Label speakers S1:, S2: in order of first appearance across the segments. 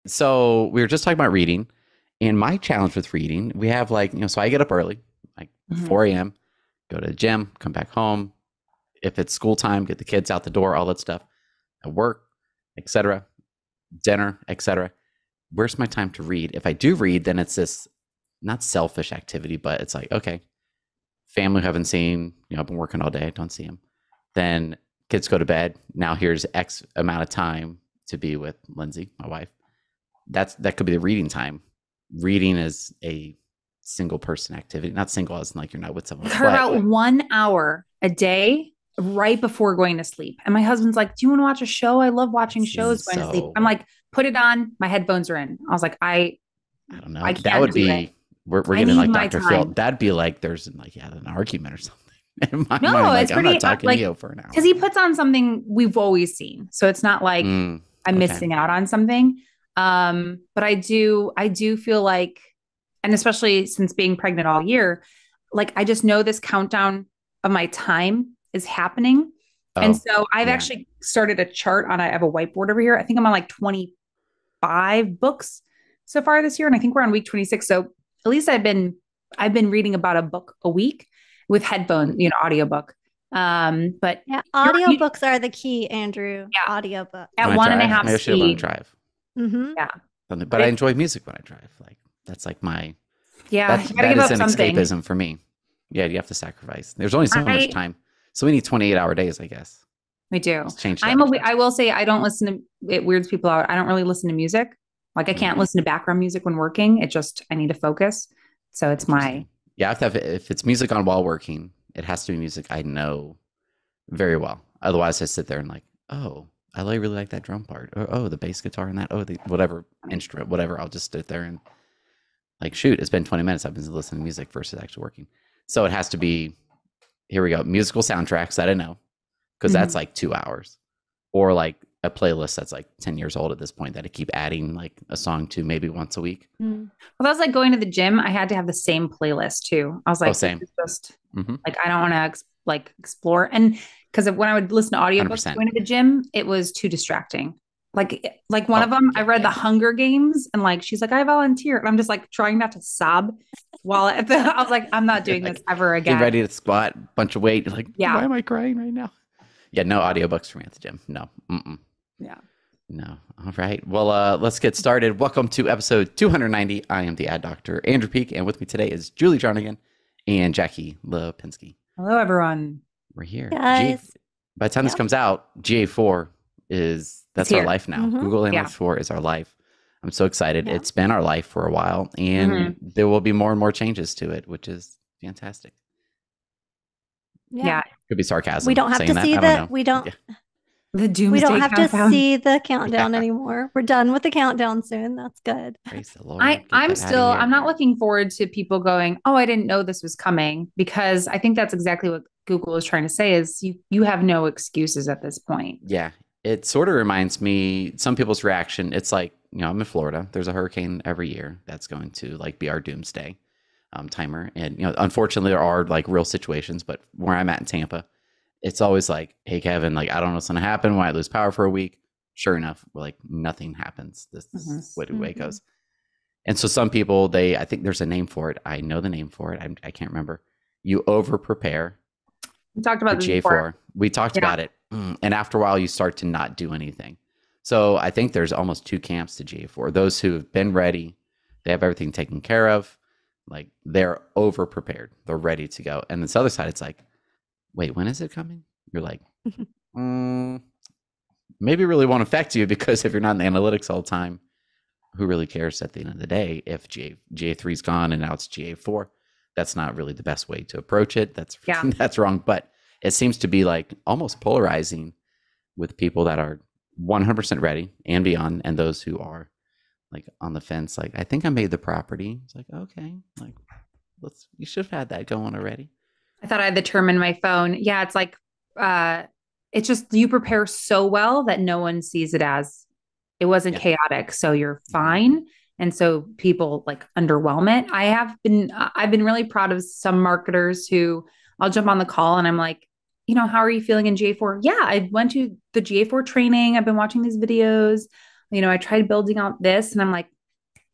S1: So we were just talking about reading, and my challenge with reading, we have like, so I get up early, like
S2: Mhm.
S1: 4 a.m., go to the gym, come back home. If it's school time, get the kids out the door, all that stuff, at work, etc., dinner, etc. Where's my time to read? If I do read, then it's this not selfish activity, but it's like, okay, family who haven't seen, I've been working all day, don't see them. Then kids go to bed. Now here's X amount of time to be with Lindsay, my wife. That could be the reading time. Reading is a single person activity, not single as in like you're not with someone,
S2: For
S1: but
S2: about 1 hour a day, right before going to sleep. And my husband's like, "Do you want to watch a show? I love watching shows going to sleep."
S1: so
S2: I'm like, "Put it on." My headphones are in. I was like,
S1: I don't know.
S2: I
S1: That
S2: can't
S1: would
S2: do it.
S1: be we're
S2: I
S1: getting
S2: need
S1: like
S2: my
S1: Dr. Phil.
S2: time.
S1: That'd be like there's like an argument or something. In my mind,
S2: No,
S1: I'm
S2: it's
S1: like, I'm not
S2: pretty
S1: talking to
S2: like
S1: you for an
S2: because
S1: hour.
S2: he puts on something we've always seen. So it's not like
S1: Mm,
S2: I'm
S1: okay.
S2: missing out on something. But I do feel like, and especially since being pregnant all year, like I just know this countdown of my time is happening. And
S1: Oh,
S2: so I've
S1: yeah.
S2: actually started a chart on, I have a whiteboard over here. I think I'm on like 25 books so far this year. And I think we're on week 26. So at least I've been reading about a book a week with headphones, audiobook. But
S3: Yeah,
S2: you
S3: audiobooks are the key, Andrew.
S2: yeah,
S3: Audiobooks.
S2: at
S1: When I
S2: one and a
S1: drive,
S2: half
S1: maybe I should learn to
S2: speed.
S1: drive.
S3: Mm-hmm.
S2: Yeah.
S1: But
S2: But
S1: I
S2: it's,
S1: enjoy music when I drive. Like that's like my
S2: yeah, you got to
S1: that
S2: give
S1: is
S2: up
S1: an
S2: something.
S1: escapism for me. Yeah, you have to sacrifice. There's only so much
S2: I
S1: time. So we need 28-hour days, I guess.
S2: We do.
S1: Just change that.
S2: I will say I don't listen to it weirds people out. I don't really listen to music. Like I
S1: Mm,
S2: can't listen to background music when working. I need to focus. So it's my
S1: interesting. Yeah, I have to have if it's music on while working, it has to be music I know very well. Otherwise, I sit there and like, oh, really like that drum part. Or, oh, the bass guitar and that. Oh, the whatever instrument, whatever. I'll just sit there and like, shoot, it's been 20 minutes. I've been listening to music versus actually working. So it has to be, here we go, musical soundtracks that I know, because that's
S2: Mhm.
S1: like 2 hours. Or like a playlist that's like 10 years old at this point that I keep adding like a song to maybe once a week.
S3: Mm.
S2: Well, that was like going to the gym. I had to have the same playlist too. I was
S1: Oh,
S2: like, this
S1: same.
S2: is just
S1: Mm-hmm.
S2: like I don't want to like explore. And because when I would listen to audiobooks
S1: 100%.
S2: going to the gym, it was too distracting. Like one
S1: Oh,
S2: of them, I
S1: yeah,
S2: read The
S1: yeah.
S2: Hunger Games, and like she's like, I volunteer, and I'm just like trying not to sob while I was like, I'm not
S1: You're
S2: doing this
S1: like
S2: ever
S1: getting
S2: again.
S1: ready to squat, bunch of weight. You're like, why
S2: Yeah,
S1: am I crying right now? Yeah, no audiobooks for me at the gym. No. Mm-mm.
S2: yeah.
S1: No. All right. Well, let's get started. Welcome to episode 290. I am the ad doctor, Andrew Peak, and with me today is Julie Jarnagin and Jackie Lipinski.
S2: Hello, everyone.
S1: We're here.
S3: Guys.
S1: By the time this
S3: Yep.
S1: comes out, GA4
S2: It's
S1: that's our
S2: here.
S1: life now.
S3: Mm-hmm.
S1: Google
S2: Yeah.
S1: Analytics 4 is our life. I'm so excited.
S3: Yeah.
S1: It's been our life for a while, and
S2: Mhm.
S1: there will be more and more changes to it, which is fantastic.
S3: Yeah.
S2: Yeah.
S1: Could be
S3: We
S1: sarcasm
S3: don't have
S1: saying
S3: to
S1: that.
S3: see
S1: I don't
S3: the
S1: know.
S3: we don't
S1: Yeah.
S2: The
S3: we don't
S2: doomsday
S3: have to
S2: countdown.
S3: see the countdown
S1: Yeah.
S3: anymore. We're done with the countdown soon. That's good.
S1: Praise the Lord. Get
S2: I'm
S1: that out of
S2: still
S1: here.
S2: I'm not looking forward to people going, "Oh, I didn't know this was coming," because I think that's exactly what Google is trying to say is you have no excuses at this point.
S1: Yeah. It sort of reminds me, some people's reaction, it's like, I'm in Florida. There's a hurricane every year that's going to like be our doomsday timer. And, unfortunately there are like real situations, but where I'm at in Tampa, it's always like, hey, Kevin, like, I don't know what's going to happen. Why I lose power for a week? Sure enough, like nothing happens. This
S2: Mhm.
S1: is the way it
S3: Mm-hmm.
S1: goes. And so some people, I think there's a name for it. I know the name for it. I can't remember. You over prepare
S2: We talked
S1: for
S2: about this before.
S1: GA4. We talked
S2: Yeah.
S1: about it. And after a while, you start to not do anything. So I think there's almost two camps to GA4. Those who have been ready, they have everything taken care of. Like they're over prepared. They're ready to go. And this other side, it's like, wait, when is it coming? You're like, mm, maybe it really won't affect you because if you're not in the analytics all the time, who really cares at the end of the day if GA3 is gone and now it's GA4? That's not really the best way to approach it. That's
S2: Yeah.
S1: that's wrong. But it seems to be like almost polarizing with people that are 100% ready and beyond, and those who are like on the fence. Like, I think I made the property. It's like, okay, like you should have had that going already.
S2: I thought I had the term in my phone. Yeah, it's like uh it's just you prepare so well that no one sees it as it wasn't
S1: Yeah.
S2: chaotic, so you're fine. And so people like underwhelm it. I've been really proud of some marketers who I'll jump on the call and I'm like, how are you feeling in GA4? Yeah, I went to the GA4 training. I've been watching these videos. I tried building out this, and I'm like,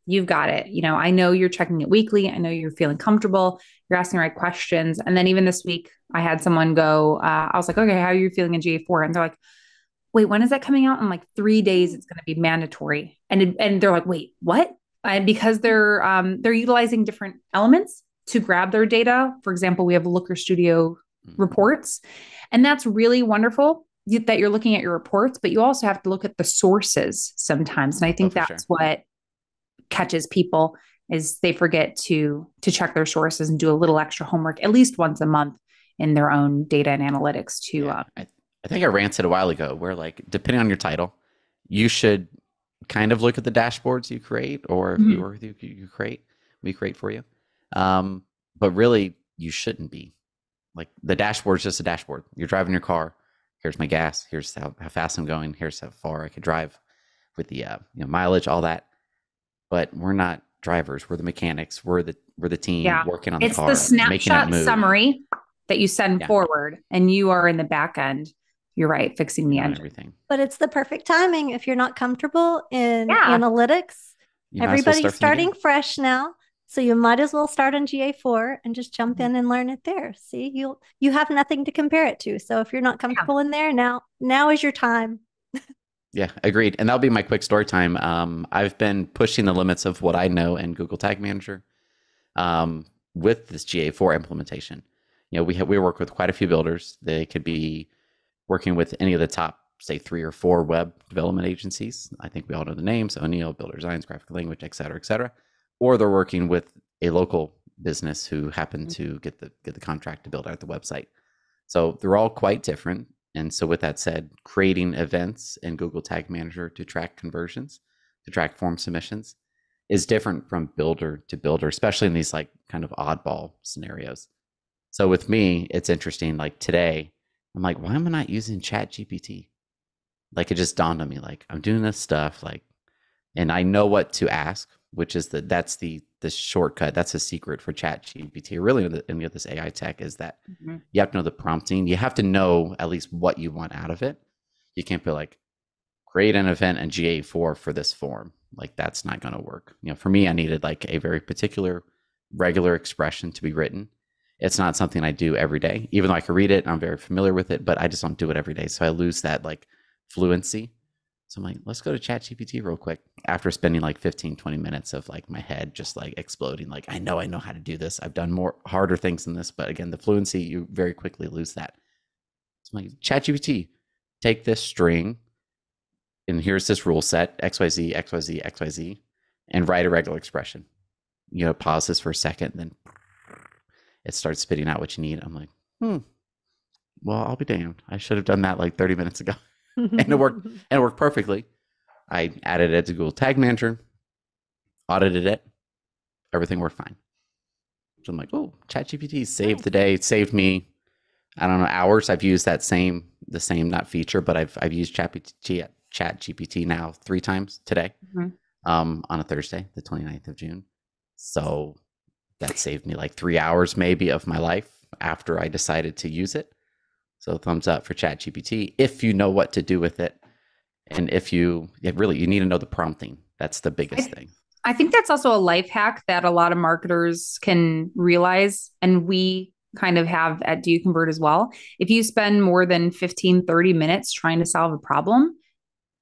S2: you've got it. I know you're checking it weekly. I know you're feeling comfortable. You're asking the right questions. And then even this week, I had someone go, I was like, okay, how are you feeling in GA4? And they're like, wait, when is that coming out? I'm like, 3 days, it's going to be mandatory. And they're like, wait, what? And because they're utilizing different elements to grab their data. For example, we have Looker Studio reports, and that's really wonderful that you're looking at your reports, but you also have to look at the sources sometimes. And I think that's what catches people is they forget to check their sources and do a little extra homework at least once a month in their own data and analytics to
S1: I think I ranted a while ago where, like, depending on your title, you should kind of look at the dashboards you create, or if you work with you create, we create for you. But really, you shouldn't be. Like, the dashboard is just a dashboard. You're driving your car. Here's my gas. Here's how fast I'm going. Here's how far I could drive with the mileage, all that. But we're not drivers. We're the mechanics. We're the team working on the car.
S2: It's the snapshot summary that you send forward, and you are in the back end. You're right, fixing the engine.
S1: Everything.
S3: But it's the perfect timing if you're not comfortable in analytics. Everybody's starting fresh now. So you might as well start on GA4 and just jump in and learn it there. See, you have nothing to compare it to. So if you're not comfortable in there, now is your time.
S1: Yeah, agreed. And that'll be my quick story time. I've been pushing the limits of what I know in Google Tag Manager with this GA4 implementation. We work with quite a few builders. They could be working with any of the top, say, 3 or 4 web development agencies. I think we all know the names: O'Neill, Builder Designs, Graphic Language, et cetera, et cetera. Or they're working with a local business who happen to get the contract to build out the website. So they're all quite different. And so with that said, creating events in Google Tag Manager to track conversions, to track form submissions, is different from builder to builder, especially in these like kind of oddball scenarios. So with me, it's interesting. Like today, I'm like, why am I not using ChaptGPT? Like, it just dawned on me, like, I'm doing this stuff, like, and I know what to ask, which is that's the shortcut. That's a secret for ChaptGPT. Really, any of this AI tech is that you have to know the prompting. You have to know at least what you want out of it. You can't be like, create an event in GA4 for this form. Like, that's not going to work. For me, I needed like a very particular regular expression to be written. It's not something I do every day, even though I can read it. I'm very familiar with it, but I just don't do it every day. So I lose that like fluency. So I'm like, let's go to ChaptGPT real quick after spending like 15, 20 minutes of like my head just like exploding. Like, I know how to do this. I've done more harder things than this, but again, the fluency, you very quickly lose that. So I'm like, ChaptGPT, take this string and here's this rule set, XYZ, XYZ, XYZ, and write a regular expression. Pause this for a second, then it starts spitting out what you need. I'm like, well, I'll be damned. I should have done that like 30 minutes ago. And it worked perfectly. I added it to Google Tag Manager, audited it. Everything worked fine. So I'm like, oh, ChatGPT saved the day. It saved me, I don't know, hours. I've used the same, not feature, but I've used ChatGPT now 3 times today on a Thursday, the 29th of June. So that saved me like 3 hours maybe of my life after I decided to use it. So thumbs up for ChatGPT if you know what to do with it. And if you need to know the prompting. That's the biggest thing.
S2: I think that's also a life hack that a lot of marketers can realize. And we kind of have at Do You Convert as well. If you spend more than 15, 30 minutes trying to solve a problem,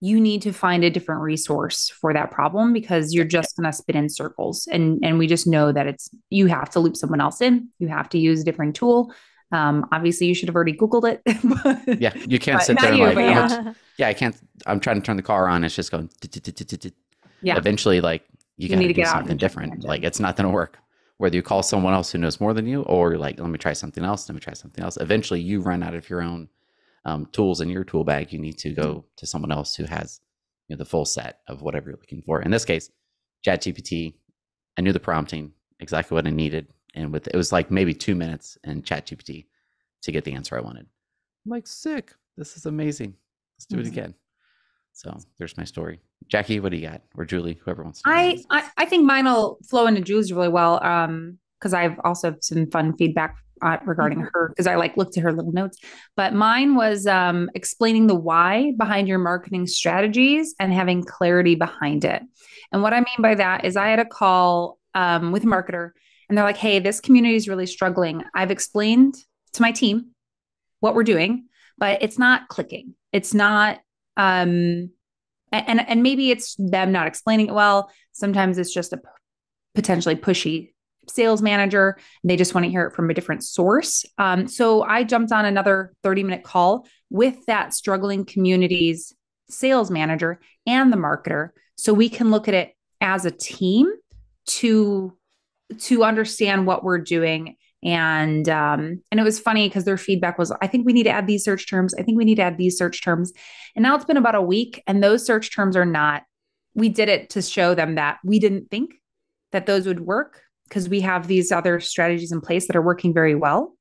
S2: you need to find a different resource for that problem because you're just going to spin in circles. And we just know that you have to loop someone else in. You have to use a different tool. Obviously you should have already Googled it. But,
S1: you can't sit there and like, I can't, I'm trying to turn the car on. It's just going, eventually like you need to get something different. Like, it's not going to work. Whether you call someone else who knows more than you, or you're like, let me try something else. Eventually you run out of your own tools in your tool bag. You need to go to someone else who has the full set of whatever you're looking for. In this case, ChatGPT, I knew the prompting, exactly what I needed. And it was like maybe 2 minutes in ChatGPT to get the answer I wanted. I'm like, sick. This is amazing. Let's do it again. So there's my story. Jackie, what do you got? Or Julie, whoever wants to.
S2: I think mine will flow into Julie's really well because I've also some fun feedback regarding her, because I like looked at her little notes. But mine was explaining the why behind your marketing strategies and having clarity behind it. And what I mean by that is I had a call with a marketer, and they're like, hey, this community is really struggling. I've explained to my team what we're doing, but it's not clicking. It's not, and maybe it's them not explaining it well. Sometimes it's just a potentially pushy sales manager. And they just want to hear it from a different source. So I jumped on another 30-minute call with that struggling community's sales manager and the marketer, so we can look at it as a team to understand what we're doing. And it was funny because their feedback was, I think we need to add these search terms. I think we need to add these search terms. And now it's been about a week, and those search terms are not, we did it to show them that we didn't think that those would work because we have these other strategies in place that are working very well.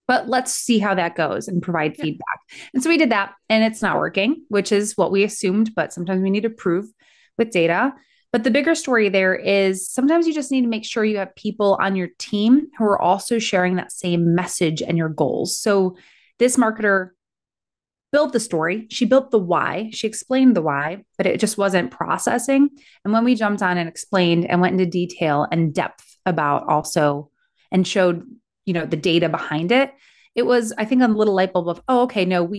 S2: But let's see how that goes and provide feedback. And so we did that, and it's not working, which is what we assumed, but sometimes we need to prove with data. But the bigger story there is sometimes you just need to make sure you have people on your team who are also sharing that same message and your goals. So this marketer built the story. She built the why. She explained the why, but it just wasn't processing. And when we jumped on and explained and went into detail and depth about also and showed, the data behind it, it was, I think, a little light bulb of, oh, okay, no,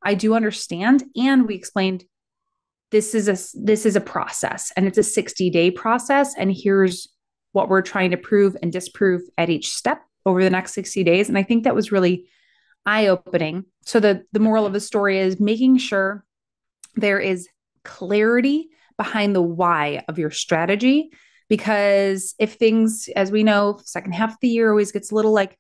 S2: I do understand. And we explained, this is a process, and it's a 60-day process. And here's what we're trying to prove and disprove at each step over the next 60 days. And I think that was really eye-opening. So the moral of the story is making sure there is clarity behind the why of your strategy, because if things, as we know, second half of the year always gets a little like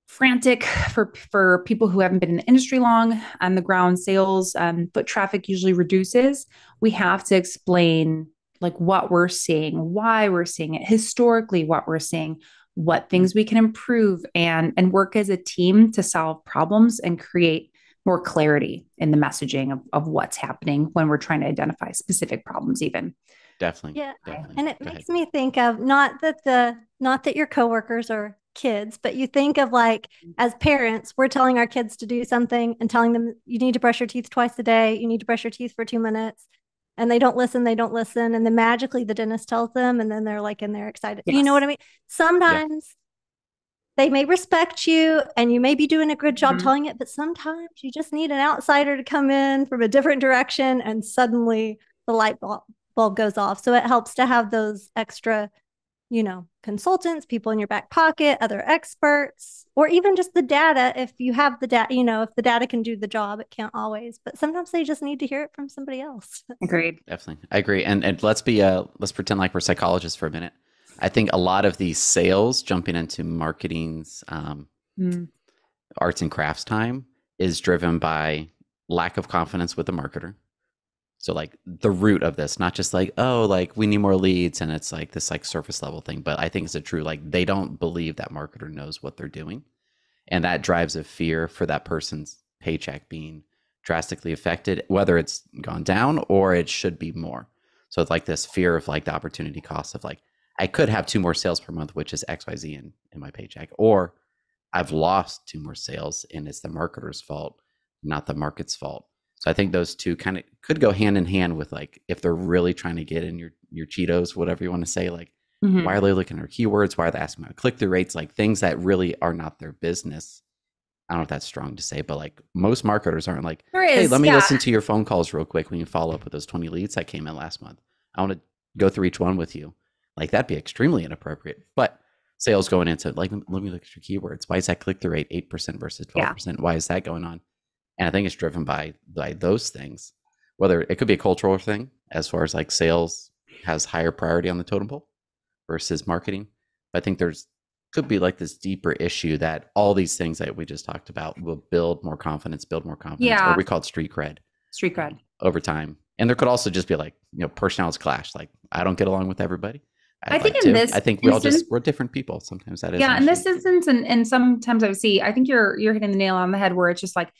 S2: frantic for people who haven't been in the industry long, on the ground sales, foot traffic usually reduces. We have to explain like what we're seeing, why we're seeing it, historically what we're seeing, what things we can improve, and work as a team to solve problems and create more clarity in the messaging of what's happening when we're trying to identify specific problems even.
S1: Definitely.
S3: Yeah.
S1: Definitely.
S3: And it makes me think of not that your coworkers are kids, but you think of like, as parents, we're telling our kids to do something and telling them, you need to brush your teeth twice a day. You need to brush your teeth for 2 minutes. And they don't listen. And then magically the dentist tells them, and then they're like, and they're excited. Yes. You know what I mean? Sometimes they may respect you and you may be doing a good job telling it, but sometimes you just need an outsider to come in from a different direction, and suddenly the light bulb goes off. So it helps to have those extra, consultants, people in your back pocket, other experts, or even just the data. If you have the data, if the data can do the job, it can't always, but sometimes they just need to hear it from somebody else.
S2: Agreed.
S1: Definitely. I agree. And let's pretend like we're psychologists for a minute. I think a lot of these sales jumping into marketing's arts and crafts time is driven by lack of confidence with the marketer. So like the root of this, not just like, oh, like we need more leads, and it's like this like surface level thing, but I think it's a true, like they don't believe that marketer knows what they're doing. And that drives a fear for that person's paycheck being drastically affected, whether it's gone down or it should be more. So it's like this fear of like the opportunity cost of like, I could have 2 more sales per month, which is XYZ in my paycheck, or I've lost 2 more sales and it's the marketer's fault, not the market's fault. So I think those two kind of could go hand in hand with like, if they're really trying to get in your Cheetos, whatever you want to say, like, why are they looking at keywords? Why are they asking about click-through rates? Like things that really are not their business. I don't know if that's strong to say, but like most marketers aren't like, hey, let me listen to your phone calls real quick when you follow up with those 20 leads that came in last month. I want to go through each one with you. Like that'd be extremely inappropriate. But sales going into like, let me look at your keywords. Why is that click-through rate 8% versus 12%? Yeah. Why is that going on? And I think it's driven by those things. Whether it could be a cultural thing, as far as like sales has higher priority on the totem pole versus marketing. But I think could be like this deeper issue that all these things that we just talked about will build more confidence, or we call it street cred over time. And there could also just be like, personalities clash. Like I don't get along with everybody. I think we're different people. Sometimes that is.
S2: Yeah. In this instance, and sometimes I think you're hitting the nail on the head where it's just like,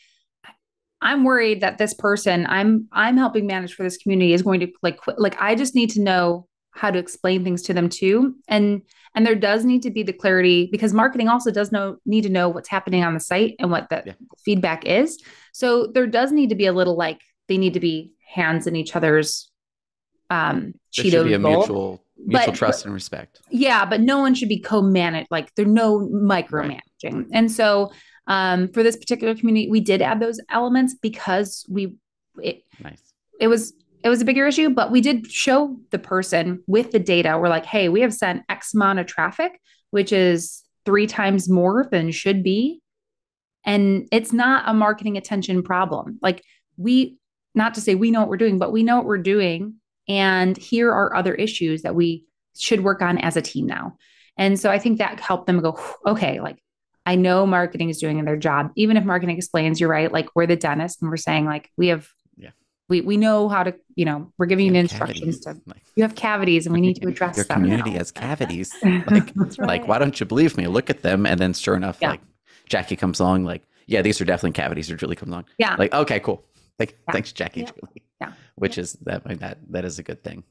S2: I'm worried that this person I'm helping manage for this community is going to like quit. Like, I just need to know how to explain things to them too. And there does need to be the clarity, because marketing also does need to know what's happening on the site and what the feedback is. So there does need to be a little, like, they need to be hands in each other's
S1: there should be a mutual trust and respect.
S2: Yeah, but no one should be co-managed. Like, there's no micromanaging. Right. And so for this particular community, we did add those elements because it was a bigger issue, but we did show the person with the data. We're like, hey, we have sent X amount of traffic, which is 3 times more than should be. And it's not a marketing attention problem. Like, not to say we know what we're doing, but we know what we're doing. And here are other issues that we should work on as a team now. And so I think that helped them go, okay, like, I know marketing is doing their job. Even if marketing explains, you're right. Like, we're the dentist and we're saying, like, we know how to, we're giving you instructions to, you have cavities and we need to address
S1: your
S2: them.
S1: Your community has cavities. Like, like, why don't you believe me? Look at them. And then sure enough, like, Jackie comes along, like, yeah, these are definitely cavities. Or Julie comes along.
S2: Yeah.
S1: Like, okay, cool. Like, thanks, Jackie. Yeah. Julie. Yeah. Which is that is a good thing.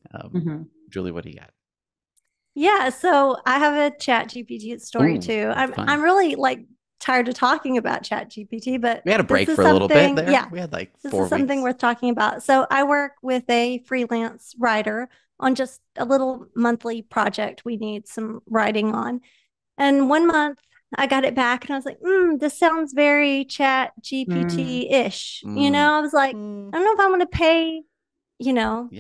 S1: Julie, what do you got?
S3: Yeah. So I have a ChaptGPT story too. I'm really tired of talking about ChaptGPT, but
S1: we had a break for a little bit there.
S3: Yeah.
S1: We had 4 weeks.
S3: This is something worth talking about. So I work with a freelance writer on just a little monthly project we need some writing on. And one month I got it back and I was like, this sounds very ChaptGPT-ish. I was like, I don't know if I'm going to pay,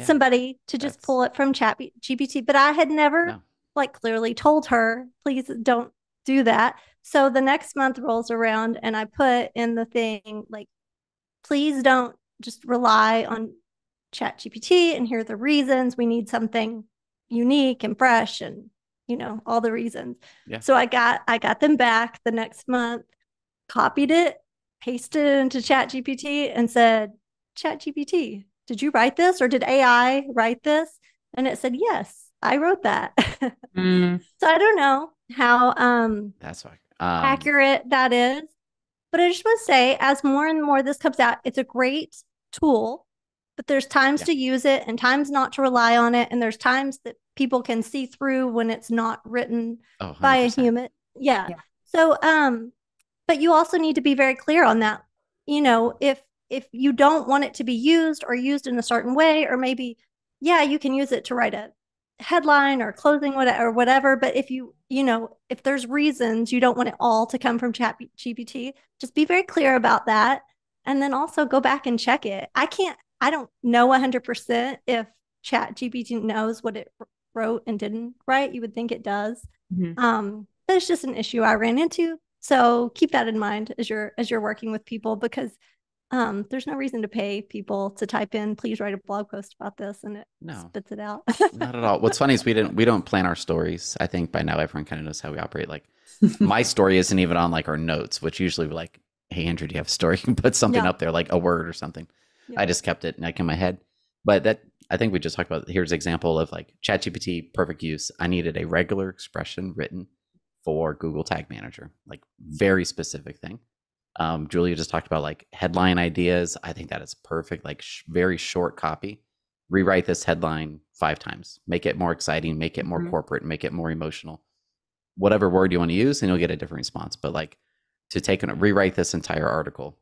S3: somebody to just pull it from ChaptGPT, but I had never clearly told her, please don't do that. So the next month rolls around and I put in the thing, like, please don't just rely on ChaptGPT, and here are the reasons. We need something unique and fresh and, all the reasons. Yeah. So I got them back the next month, copied it, pasted it into ChaptGPT and said, ChaptGPT, did you write this or did AI write this? And it said, yes, I wrote that. So I don't know how
S1: that's why.
S3: Accurate that is. But I just want to say, as more and more this comes out, it's a great tool, but there's times to use it and times not to rely on it. And there's times that people can see through when it's not written by a human. Yeah. So, but you also need to be very clear on that. If you don't want it to be used or used in a certain way, or maybe, you can use it to write a headline or closing whatever. But if if there's reasons you don't want it all to come from ChatGPT, just be very clear about that. And then also go back and check it. I don't know 100% if ChatGPT knows what it wrote and didn't write. You would think it does. But it's just an issue I ran into. So keep that in mind as you're working with people, because there's no reason to pay people to type in, please write a blog post about this, and it spits it out.
S1: Not at all. What's funny is we don't plan our stories. I think by now everyone kind of knows how we operate. Like, my story isn't even on our notes, which usually we're like, hey, Andrew, do you have a story? You can put something up there, like a word or something. I just kept it in my head. But that, I think we just talked about, here's an example of ChatGPT, perfect use. I needed a regular expression written for Google Tag Manager, very specific thing. Julia just talked about headline ideas. I think that is perfect. Very short copy. Rewrite this headline 5 times. Make it more exciting. Make it more corporate. Make it more emotional. Whatever word you want to use, and you'll get a different response. But to take and rewrite this entire article,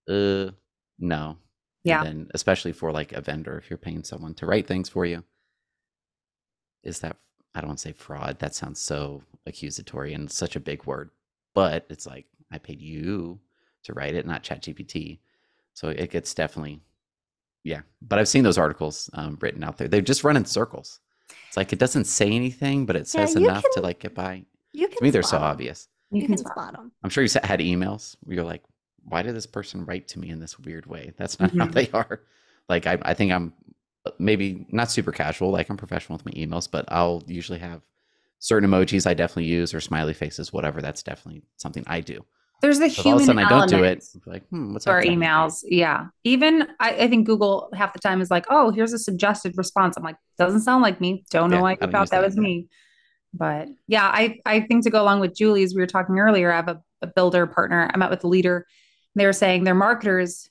S1: no. Yeah. And then especially for a vendor, if you're paying someone to write things for you, is that, I don't want to say fraud. That sounds so accusatory and such a big word. But it's I paid you to write it, not ChatGPT. So it gets definitely, But I've seen those articles written out there. They just run in circles. It's it doesn't say anything, but it says enough to get by. To me, they're so obvious.
S3: You can spot them.
S1: I'm sure you had emails where you're like, why did this person write to me in this weird way? That's not how they are. I think I'm maybe not super casual. I'm professional with my emails, but I'll usually have certain emojis I definitely use, or smiley faces, whatever. That's definitely something I do.
S2: There's the human all of a sudden I don't do it.
S1: What's
S2: our emails? Yeah. Even I think Google half the time is oh, here's a suggested response. I'm doesn't sound like me. Don't know why you thought that was me. But I think to go along with Julie's, we were talking earlier, I have a builder partner. I met with the leader. They were saying their marketers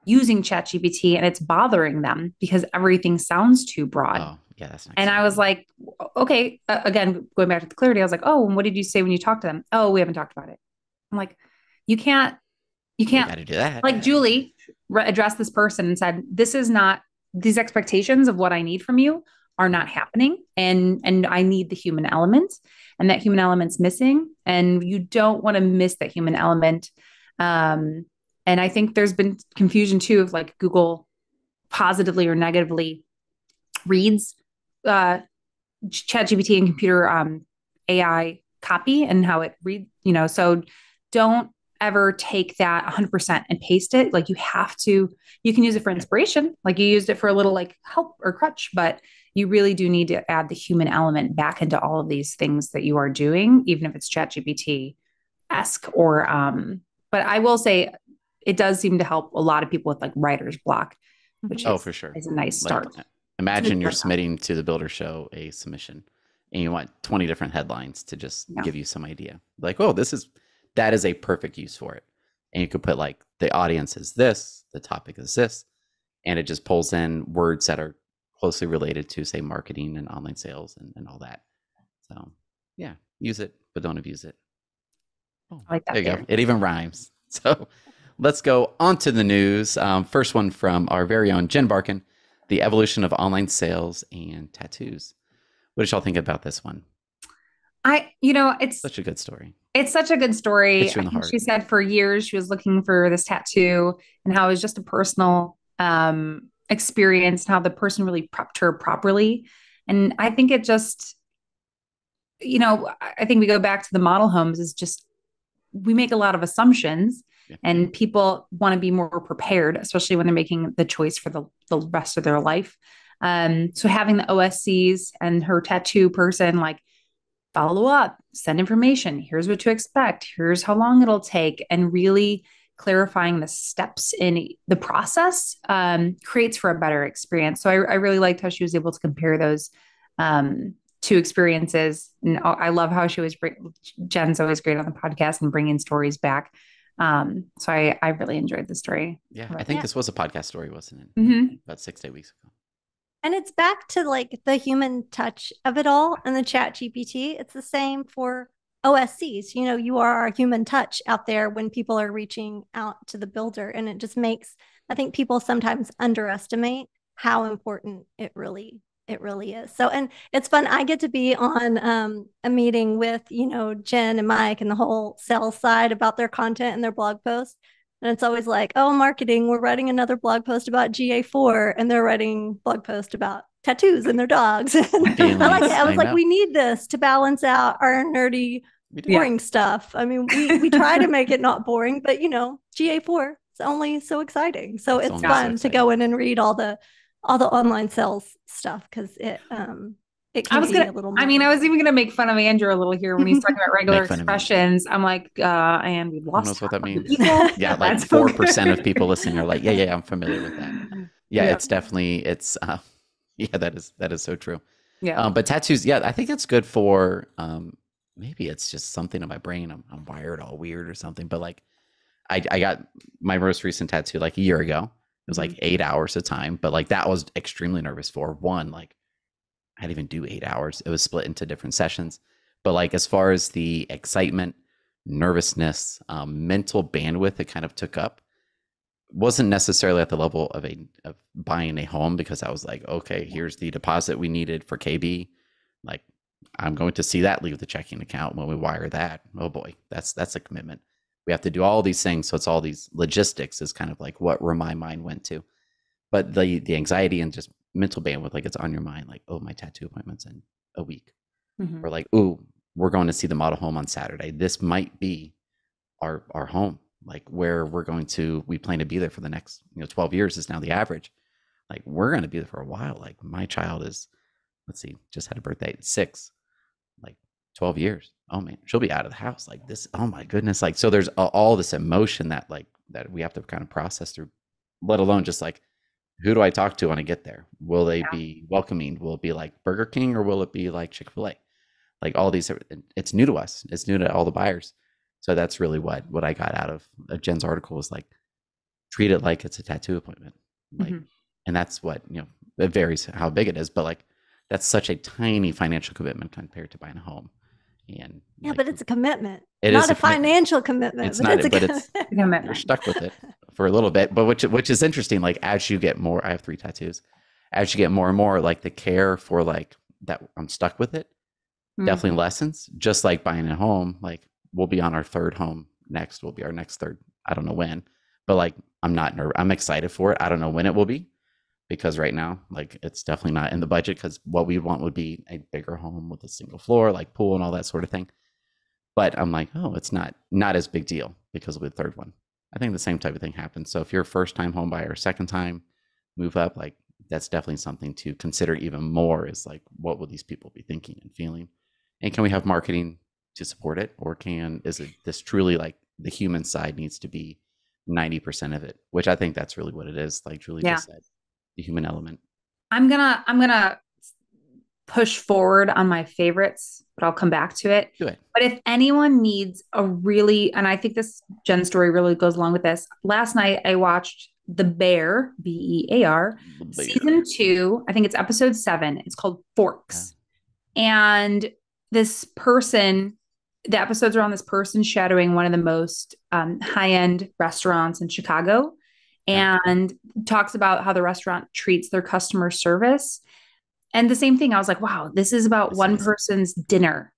S2: using ChatGPT and it's bothering them because everything sounds too broad.
S1: Yeah, that's not.
S2: And I was like, okay, again, going back to the clarity, I was like, oh, and what did you say when you talked to them? Oh, we haven't talked about it. I'm like, you can't
S1: got to do that.
S2: Like Julie addressed this person and said, this is not, these expectations of what I need from you are not happening. And I need the human element, and that human element's missing. And you don't want to miss that human element. And I think there's been confusion too of like Google positively or negatively reads ChatGPT and computer AI copy and how it reads, so don't ever take that 100% and paste it. Like you can use it for inspiration, like you used it for a little like help or crutch, but you really do need to add the human element back into all of these things that you are doing, even if it's ChatGPT-esque or, but I will say it does seem to help a lot of people with like writer's block, which
S1: for sure
S2: is a nice start.
S1: Imagine you're submitting to the Builder Show a submission and you want 20 different headlines to just give you some idea. Like, oh, that is a perfect use for it. And you could put like the audience is this, the topic is this, and it just pulls in words that are closely related to, say, marketing and online sales and all that. So yeah, use it, but don't abuse it. Oh, I like that. There you go. It even rhymes. So let's go on to the news. First one from our very own Jen Barkin, the evolution of online sales and tattoos. What did y'all think about this one?
S2: It's
S1: such a good story.
S2: It's such a good story.
S1: Hits you in the heart.
S2: She said for years she was looking for this tattoo and how it was just a personal experience, and how the person really prepped her properly. And I think it just, I think we go back to the model homes is just, we make a lot of assumptions and people want to be more prepared, especially when they're making the choice for the rest of their life. So having the OSCs and her tattoo person, like, follow up, send information. Here's what to expect. Here's how long it'll take. And really clarifying the steps in the process creates for a better experience. So I really liked how she was able to compare those two experiences. And I love how Jen's always great on the podcast and bringing stories back. So I really enjoyed the story.
S1: Yeah, I think this was a podcast story, wasn't it? Mm-hmm. About 6-8 weeks ago.
S3: And it's back to like the human touch of it all and the ChatGPT. It's the same for OSCs. You are our human touch out there when people are reaching out to the builder. And it just makes, I think people sometimes underestimate how important it really is. So, and it's fun. I get to be on a meeting with, Jen and Mike and the whole sales side about their content and their blog posts. And it's always like, oh, marketing, we're writing another blog post about GA4, and they're writing blog post about tattoos and their dogs. I like it. I was like, we need this to balance out our nerdy, boring stuff. I mean, we try to make it not boring, but GA4 is only so exciting. So it's fun to go in and read all the online sales stuff, because it can be a little more.
S2: I was even gonna make fun of Andrew a little here when he's talking about regular expressions. I'm like, and we lost.
S1: Who knows what that means? Yeah, like 4% of people listening are like, yeah, I'm familiar with that. Yeah, it's definitely that is so true. Yeah, but tattoos, I think it's good for maybe it's just something in my brain. I'm wired all weird or something. But like, I got my most recent tattoo like a year ago. It was like 8 hours of time, but like that was extremely nervous for one. Like, I didn't even do 8 hours. It was split into different sessions. But like, as far as the excitement, nervousness, mental bandwidth it kind of took up, wasn't necessarily at the level of buying a home, because I was like, okay, here's the deposit we needed for KB. Like, I'm going to see that leave the checking account when we wire that. Oh boy, that's a commitment. We have to do all these things. So it's all these logistics is kind of like what where my mind went to. But the anxiety and just mental bandwidth, like it's on your mind, like, oh, my tattoo appointment's in a week. Mm-hmm. Or like, oh, we're going to see the model home on Saturday. This might be our home, like where we plan to be there for the next 12 years is now the average. Like, we're going to be there for a while. Like, my child is, just had a birthday at 6, like 12 years. Oh man, she'll be out of the house like this. Oh my goodness. Like, so there's all this emotion that we have to kind of process through, let alone just like, who do I talk to when I get there? Will they be welcoming? Will it be like Burger King, or will it be like Chick-fil-A? Like, all these, it's new to us. It's new to all the buyers. So that's really what I got out of Jen's article, was like, treat it like it's a tattoo appointment. Like, and that's what, it varies how big it is, but like, that's such a tiny financial commitment compared to buying a home. And
S3: yeah, but it's a commitment.
S1: It
S3: not
S1: is
S3: a financial commitment.
S1: It's not, but it's you're stuck with it for a little bit. But which is interesting. Like as you get more, I have 3 tattoos. As you get more and more, like the care for like that, I'm stuck with it. Definitely lessens. Just like buying a home. Like we'll be on our 3rd home next. Will be our next 3rd. I don't know when, but like I'm not nervous. I'm excited for it. I don't know when it will be. Because right now, like it's definitely not in the budget because what we want would be a bigger home with a single floor, like pool and all that sort of thing. But I'm like, oh, it's not as big deal because of the 3rd one. I think the same type of thing happens. So if you're a first-time home buyer, second time move up, like that's definitely something to consider even more is like, what will these people be thinking and feeling? And can we have marketing to support it? Or is it this truly like the human side needs to be 90% of it, which I think that's really what it is. Like Julie just said. The human element.
S2: I'm gonna push forward on my favorites, but I'll come back to it.
S1: Do it.
S2: But if anyone needs and I think this Jen story really goes along with this. Last night I watched The Bear, Bear, season 2. I think it's episode 7. It's called Forks. Yeah. And this person, the episodes are on this person shadowing one of the most high-end restaurants in Chicago. And talks about how the restaurant treats their customer service. And the same thing, I was like, wow, this is about one person's dinner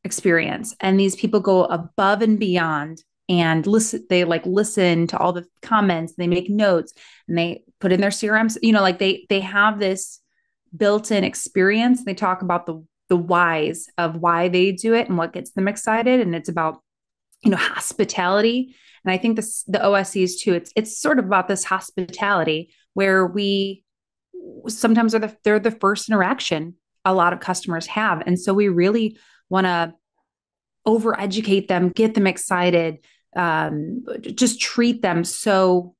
S2: experience. And these people go above and beyond and listen. They like listen to all the comments, they make notes, and they put in their CRMs, like they have this built-in experience. They talk about the whys of why they do it and what gets them excited. And it's about, hospitality. And I think the OSCs too, it's sort of about this hospitality where we sometimes they're the first interaction a lot of customers have. And so we really want to overeducate them, get them excited, just treat them so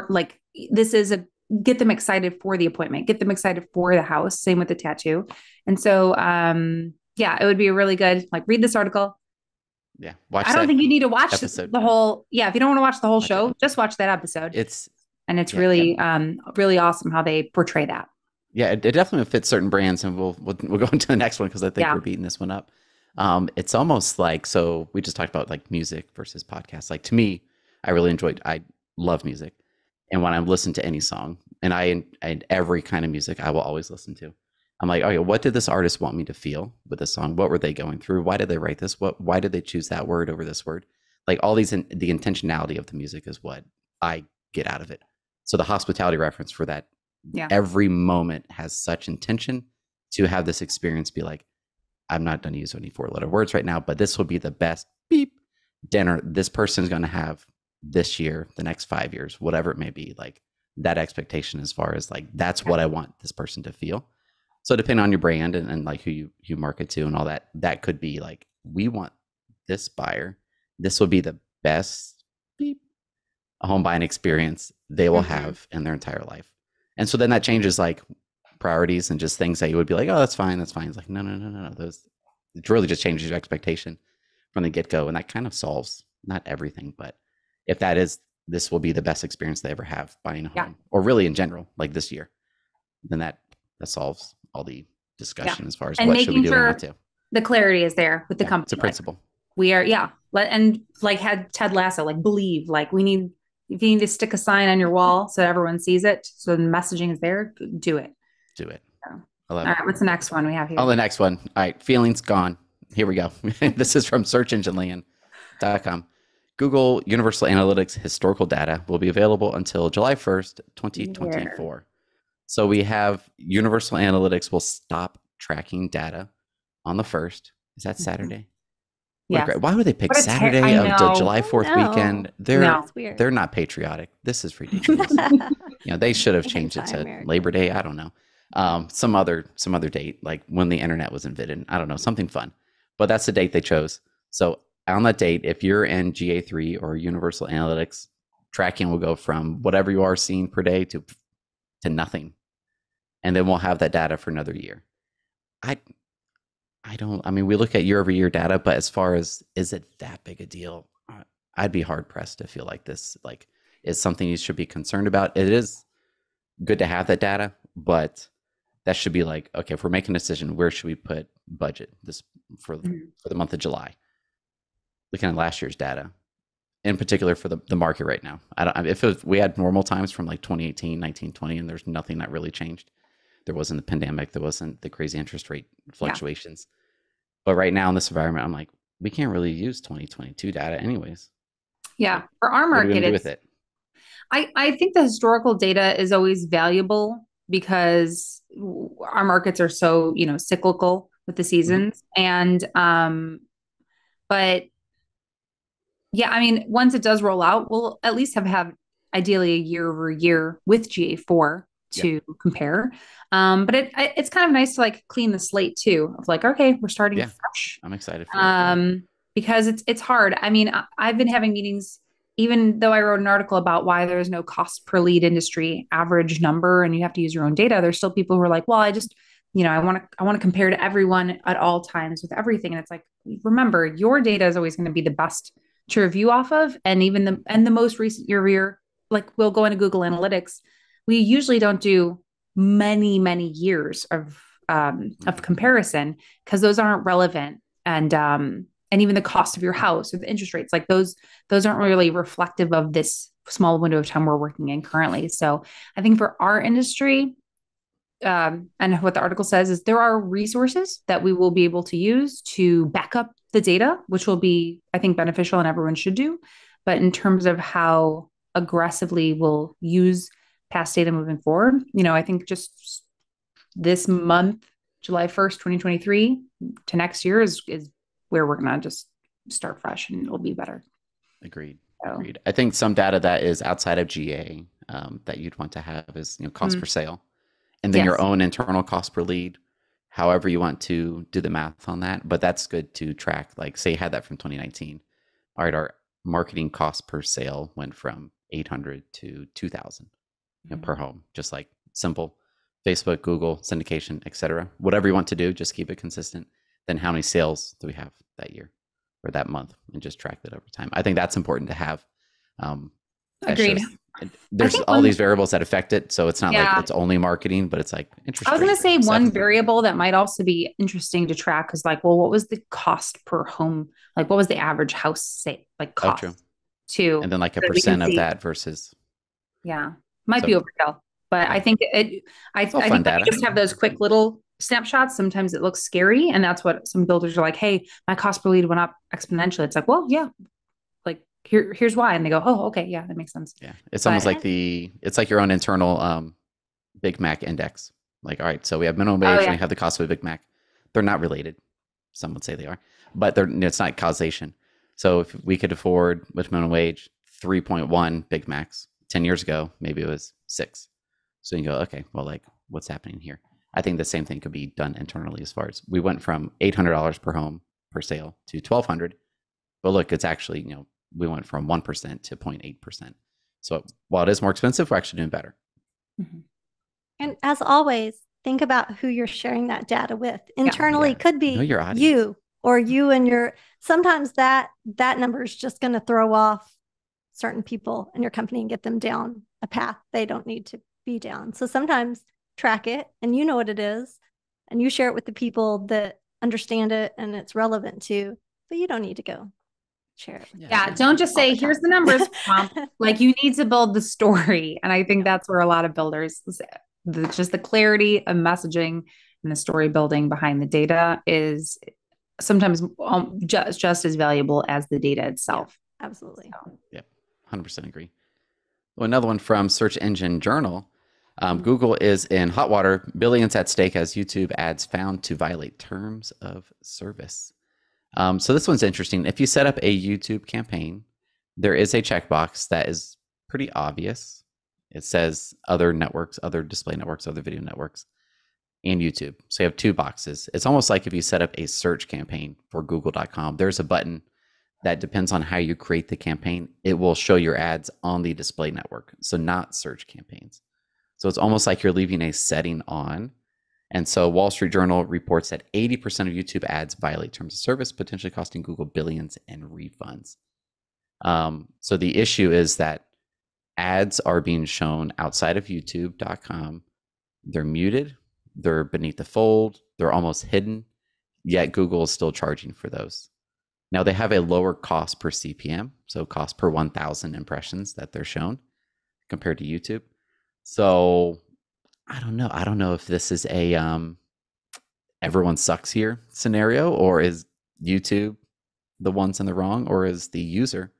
S2: like this is get them excited for the appointment, get them excited for the house. Same with the tattoo. And so, it would be a really good, like read this article.
S1: Yeah.
S2: I don't think you need to watch the whole. Yeah. If you don't want to watch the whole show, just watch that episode. It's really awesome how they portray that.
S1: Yeah. It definitely fits certain brands, and we'll go into the next one because I think we're beating this one up. It's almost like, so we just talked about like music versus podcasts. Like to me, I love music. And when I listen to any song, and every kind of music I will always listen to, I'm like, okay, what did this artist want me to feel with this song? What were they going through? Why did they write this? Why did they choose that word over this word? Like all these, the intentionality of the music is what I get out of it. So the hospitality reference for that, every moment has such intention to have this experience be like, I'm not going to use any 4-letter words right now, but this will be the best dinner this person is going to have this year, the next 5 years, whatever it may be. Like that expectation as far as like, that's what I want this person to feel. So depending on your brand and like who you market to and all that, that could be like, we want this buyer, this will be the best home buying experience they will have in their entire life. And so then that changes like priorities and just things that you would be like, oh, that's fine. It's like, no. It really just changes your expectation from the get-go. And that kind of solves not everything, but if that is, this will be the best experience they ever have buying a home, or really in general, like this year, then that solves all the discussion as far as what should we do and not do.
S2: The clarity is there with the company.
S1: It's a principle.
S2: We are, and like had Ted Lasso, like believe, like if you need to stick a sign on your wall so everyone sees it, so the messaging is there, do it.
S1: Do it.
S2: So, all right, what's the next one we have here?
S1: Oh, the next one. All right, feelings gone. Here we go. This is from searchengineland.com. Google Universal Analytics historical data will be available until July 1st, 2024. Yeah. So we have Universal Analytics will stop tracking data on the 1st. Is that Saturday?
S2: Yeah.
S1: Why would they pick Saturday of the July 4th weekend? They're not patriotic. This is ridiculous. They should have changed it to Labor Day. I don't know. Some other date, like when the internet was invented. I don't know, something fun. But that's the date they chose. So on that date, if you're in GA3 or Universal Analytics, tracking will go from whatever you are seeing per day to nothing. And then we'll have that data for another year. We look at year over year data, but as far as, is it that big a deal? I'd be hard pressed to feel like this, like, is something you should be concerned about. It is good to have that data, but that should be like, okay, if we're making a decision, where should we put budget this for the month of July? Looking at last year's data, in particular for the market right now. If we had normal times from like 2018, 19, 20, and there's nothing that really changed. There wasn't the pandemic. There wasn't the crazy interest rate fluctuations. Yeah. But right now in this environment, I'm like, we can't really use 2022 data anyways.
S2: Yeah. Like, for our market,
S1: what do we do with it?
S2: I think the historical data is always valuable because our markets are so, cyclical with the seasons. And, but yeah, I mean, once it does roll out, we'll at least have ideally a year over year with GA4 to compare. But it's kind of nice to like clean the slate too, of like, okay, we're starting fresh.
S1: I'm excited for it.
S2: Because it's hard. I mean, I've been having meetings, even though I wrote an article about why there's no cost per lead industry average number and you have to use your own data. There's still people who are like, well, I just, I want to compare to everyone at all times with everything. And it's like, remember, your data is always going to be the best to review off of. And even the most recent year, like we'll go into Google Analytics. We usually don't do many, many years of comparison because those aren't relevant. And even the cost of your house or the interest rates, like those aren't really reflective of this small window of time we're working in currently. So I think for our industry, and what the article says is there are resources that we will be able to use to back up the data, which will be, I think, beneficial and everyone should do. But in terms of how aggressively we'll use past data moving forward, I think just this month, July 1st, 2023 to next year is where we're going to just start fresh and it'll be better.
S1: Agreed. I think some data that is outside of GA that you'd want to have is, cost per sale. And then your own internal cost per lead, however you want to do the math on that. But that's good to track. Like, say you had that from 2019. All right, our marketing cost per sale went from 800 to 2,000 per home. Just like simple Facebook, Google, syndication, etc. Whatever you want to do, just keep it consistent. Then how many sales do we have that year or that month, and just track that over time. I think that's important to have.
S2: Agreed.
S1: There's all these variables that affect it. So it's not like it's only marketing, but it's like interest.
S2: I was going to say one variable that might also be interesting to track is like, well, what was the cost per home? Like what was the average house say like cost too?
S1: And then like a percent of that versus.
S2: Yeah. Might be overkill, but I think I think we just have those quick little snapshots. Sometimes it looks scary. And that's what some builders are like, hey, my cost per lead went up exponentially. It's like, well, yeah. Here's why. And they go, oh, okay. Yeah, that makes sense.
S1: Yeah. It's almost like it's like your own internal Big Mac index. Like, all right, so we have minimum wage and we have the cost of a Big Mac. They're not related. Some would say they are, but it's not causation. So if we could afford with minimum wage 3.1 Big Macs 10 years ago, maybe it was 6. So you go, okay, well, like what's happening here? I think the same thing could be done internally as far as we went from $800 per home per sale to $1,200. But look, it's actually, we went from 1% to 0.8%. So while it is more expensive, we're actually doing better.
S3: Mm-hmm. And as always, think about who you're sharing that data with. Internally could be you or you and your, sometimes that number is just going to throw off certain people in your company and get them down a path they don't need to be down. So sometimes track it and you know what it is and you share it with the people that understand it and it's relevant to, but you don't need to go share it.
S2: Yeah. Don't just say, here's the numbers. Like you need to build the story. And I think that's where a lot of builders, just the clarity of messaging and the story building behind the data is sometimes just as valuable as the data itself.
S3: Yeah, absolutely.
S1: So. Yep. 100% agree. Well, another one from Search Engine Journal. Google is in hot water, billions at stake as YouTube ads found to violate terms of service. So this one's interesting. If you set up a YouTube campaign, there is a checkbox that is pretty obvious. It says other networks, other display networks, other video networks, and YouTube. So you have 2 boxes. It's almost like if you set up a search campaign for google.com, there's a button that depends on how you create the campaign. It will show your ads on the display network. So not search campaigns. So it's almost like you're leaving a setting on. And so Wall Street Journal reports that 80% of YouTube ads violate terms of service, potentially costing Google billions in refunds. So the issue is that ads are being shown outside of youtube.com. They're muted. They're beneath the fold. They're almost hidden, yet Google is still charging for those. Now they have a lower cost per CPM, so cost per 1,000 impressions that they're shown compared to YouTube. So I don't know. I don't know if this is a everyone sucks here scenario, or is YouTube the ones in the wrong, or is the user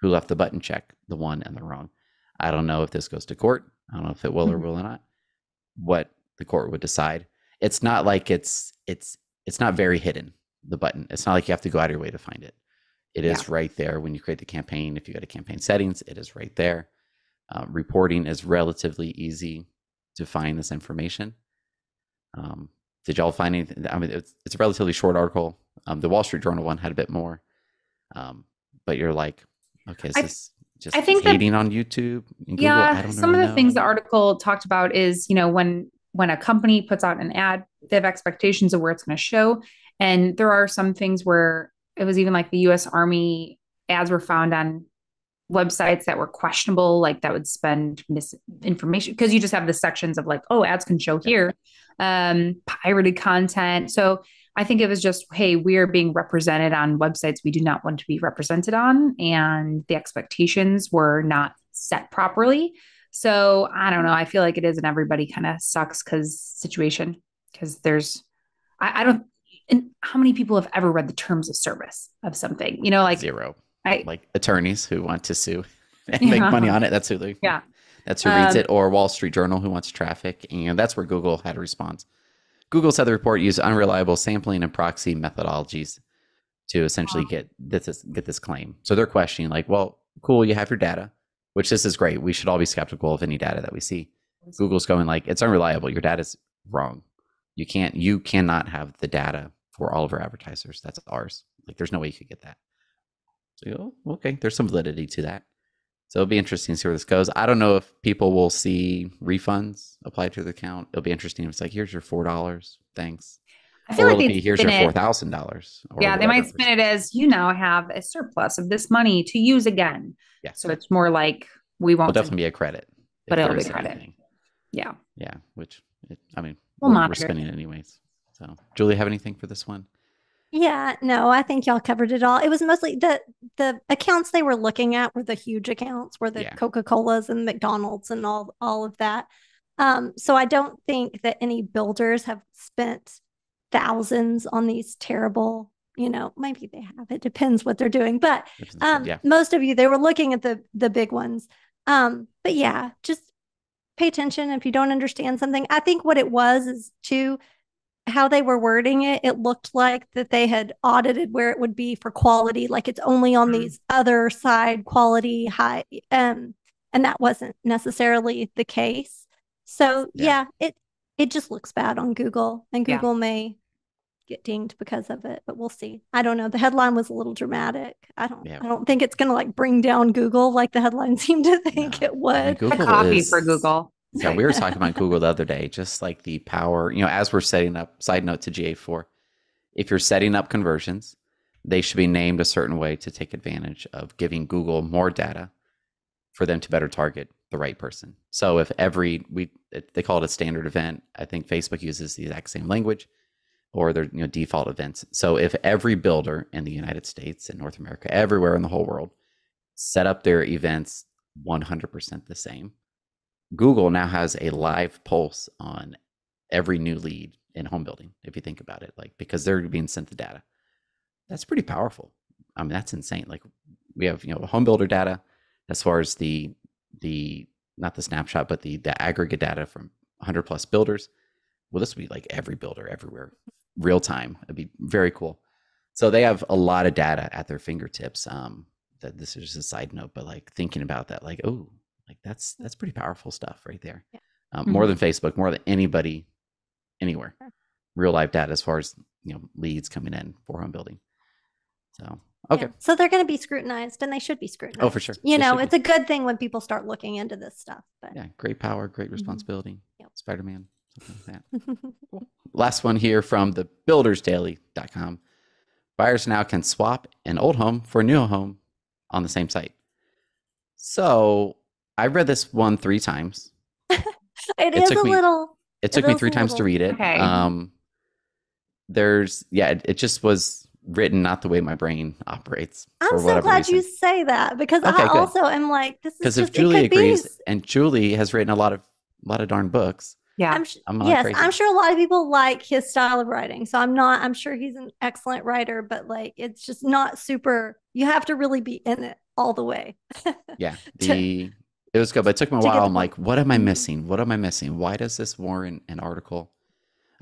S1: who left the button check the one in the wrong? I don't know if this goes to court. I don't know if it will or will not. What the court would decide. It's not like it's not very hidden, the button. It's not like you have to go out of your way to find it. It is right there when you create the campaign. If you go to campaign settings, it is right there. Reporting is relatively easy to find this information. Did y'all find anything? I mean, it's a relatively short article. The Wall Street Journal one had a bit more. But you're like, okay, is this just hating on YouTube and Google?
S2: Yeah, some of the things the article talked about is, when a company puts out an ad, they have expectations of where it's going to show. And there are some things where it was even like the U.S. Army ads were found on websites that were questionable, like that would spend misinformation, because you just have the sections of like, oh, ads can show here, pirated content. So I think it was just, hey, we are being represented on websites we do not want to be represented on, and the expectations were not set properly. So I don't know. I feel like it is an everybody kind of sucks situation, because there's, I don't, and how many people have ever read the terms of service of something? Like
S1: zero. Like attorneys who want to sue and make money on it. That's who that's who reads it. Or Wall Street Journal who wants traffic. And that's where Google had a response. Google said the report used unreliable sampling and proxy methodologies to essentially get this claim. So they're questioning like, well, cool, you have your data, which this is great. We should all be skeptical of any data that we see. Google's going like, it's unreliable. Your data's wrong. You cannot have the data for all of our advertisers. That's ours. Like, there's no way you could get that. So, okay, there's some validity to that. So it'll be interesting to see where this goes. I don't know if people will see refunds applied to the account. It'll be interesting if it's like, here's your $4. Thanks.
S2: I feel like
S1: here's your $4,000.
S2: Yeah, they might spin it as, you now have a surplus of this money to use again.
S1: Yeah.
S2: So it's more like it'll
S1: definitely be a credit.
S2: But it'll be credit. Yeah.
S1: Yeah, which, we're
S2: monitor
S1: spending it anyways. So, Julie, have anything for this one?
S3: Yeah, no, I think y'all covered it all. It was mostly the accounts they were looking at were the huge accounts, were the Coca-Colas and McDonald's and all of that. So I don't think that any builders have spent thousands on these terrible, maybe they have. It depends what they're doing. But most of you, they were looking at the big ones. But yeah, just pay attention if you don't understand something. I think what it was is how they were wording it. It looked like that they had audited where it would be for quality, like it's only on these other side quality high, and that wasn't necessarily the case. So it just looks bad on Google, and Google may get dinged because of it, but we'll see. I don't know. The headline was a little dramatic. I don't think it's going to like bring down Google like the headline seemed to think it would.
S2: A copy for Google.
S1: Yeah, we were talking about Google the other day, just like the power, as we're setting up, side note to GA4, if you're setting up conversions, they should be named a certain way to take advantage of giving Google more data for them to better target the right person. So if they call it a standard event, I think Facebook uses the exact same language, or their default events. So if every builder in the United States and North America, everywhere in the whole world, set up their events 100% the same, Google now has a live pulse on every new lead in home building, if you think about it, because they're being sent the data. That's pretty powerful. I mean, that's insane. Like, we have, home builder data as far as the not the snapshot, but the aggregate data from 100 plus builders. Well, this would be like every builder everywhere, real time. It'd be very cool. So they have a lot of data at their fingertips. That this is just a side note, but like thinking about that, like, oh, like that's pretty powerful stuff right there. Yeah. More than Facebook, more than anybody, anywhere. Real life data as far as leads coming in for home building. So okay. Yeah.
S3: So they're going to be scrutinized, and they should be scrutinized.
S1: Oh, for sure.
S3: It's a good thing when people start looking into this stuff. But
S1: yeah, great power, great responsibility. Yep. Spider-Man, something like that. Cool. Last one here from the buildersdaily.com. Buyers now can swap an old home for a new home on the same site. So I read this one 3 times.
S3: It is a little
S1: It took me 3 times to read it.
S2: Okay.
S1: It just was written not the way my brain operates.
S3: I'm so glad you say that, because I also am like, this is
S1: because if Julie agrees, and Julie has written a lot of darn books.
S2: Yeah.
S3: I'm sure a lot of people like his style of writing. So I'm sure he's an excellent writer, but like, it's just not super, you have to really be in it all the way.
S1: Yeah. It was good, but it took me a while. I'm like, what am I missing? What am I missing? Why does this warrant an article?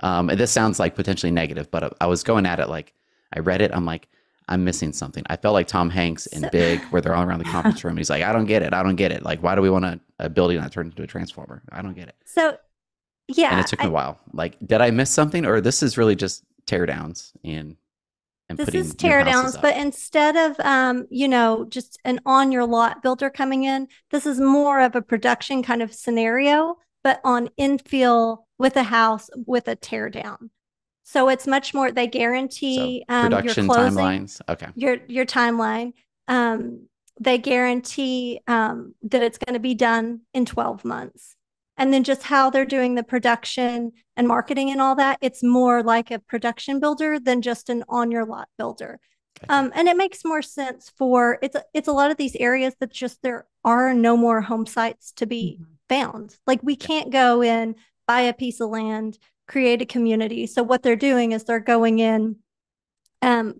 S1: And this sounds like potentially negative, but I was going at it like, I read it. I'm like, I'm missing something. I felt like Tom Hanks in Big, where they're all around the conference room. He's like, I don't get it. Like, why do we want a building that turned into a transformer? I don't get it.
S3: So, yeah.
S1: And it took me a while. Like, did I miss something? Or this is really just teardowns and
S3: this
S1: putting
S3: is teardowns, but instead of, just an on your lot builder coming in, this is more of a production kind of scenario, but on infill with a house with a teardown. So it's much more, they guarantee
S1: production
S3: your closing,
S1: timelines. Okay.
S3: Your timeline. They guarantee that it's going to be done in 12 months. And then just how they're doing the production and marketing and all that, it's more like a production builder than just an on your lot builder. Okay. And it makes more sense for it's a lot of these areas that just there are no more home sites to be found. Like we can't go in, buy a piece of land, create a community. So what they're doing is they're going in,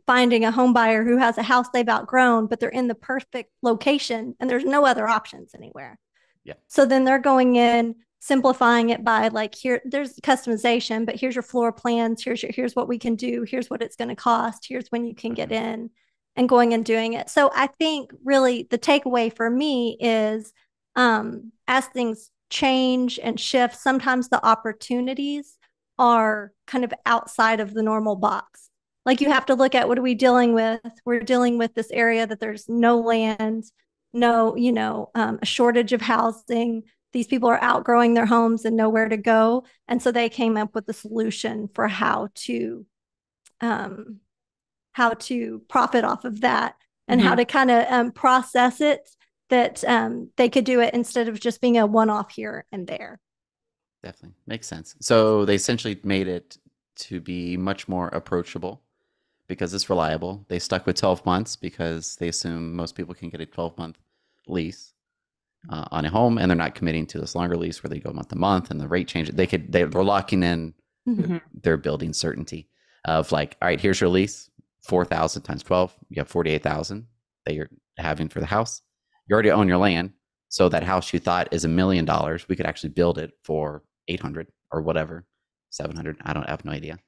S3: finding a home buyer who has a house they've outgrown, but they're in the perfect location and there's no other options anywhere.
S1: Yeah.
S3: So then they're going in, simplifying it by like, here, there's customization, but here's your floor plans. Here's what we can do. Here's what it's going to cost. Here's when you can get in, and going and doing it. So I think really the takeaway for me is, as things change and shift, sometimes the opportunities are kind of outside of the normal box. Like you have to look at, what are we dealing with? We're dealing with this area that there's no land, no, a shortage of housing. These people are outgrowing their homes and nowhere to go. And so they came up with a solution for how to profit off of that, and how to kind of process it, that they could do it instead of just being a one-off here and there.
S1: Definitely makes sense. So they essentially made it to be much more approachable because it's reliable. They stuck with 12 months because they assume most people can get a 12-month lease on a home, and they're not committing to this longer lease where they go month to month and the rate change. They're locking in their building certainty of like, all right, here's your lease, 4,000 times 12, you have 48,000 that you're having for the house. You already own your land, so that house you thought is $1 million, we could actually build it for 800 or whatever, 700. I have no idea.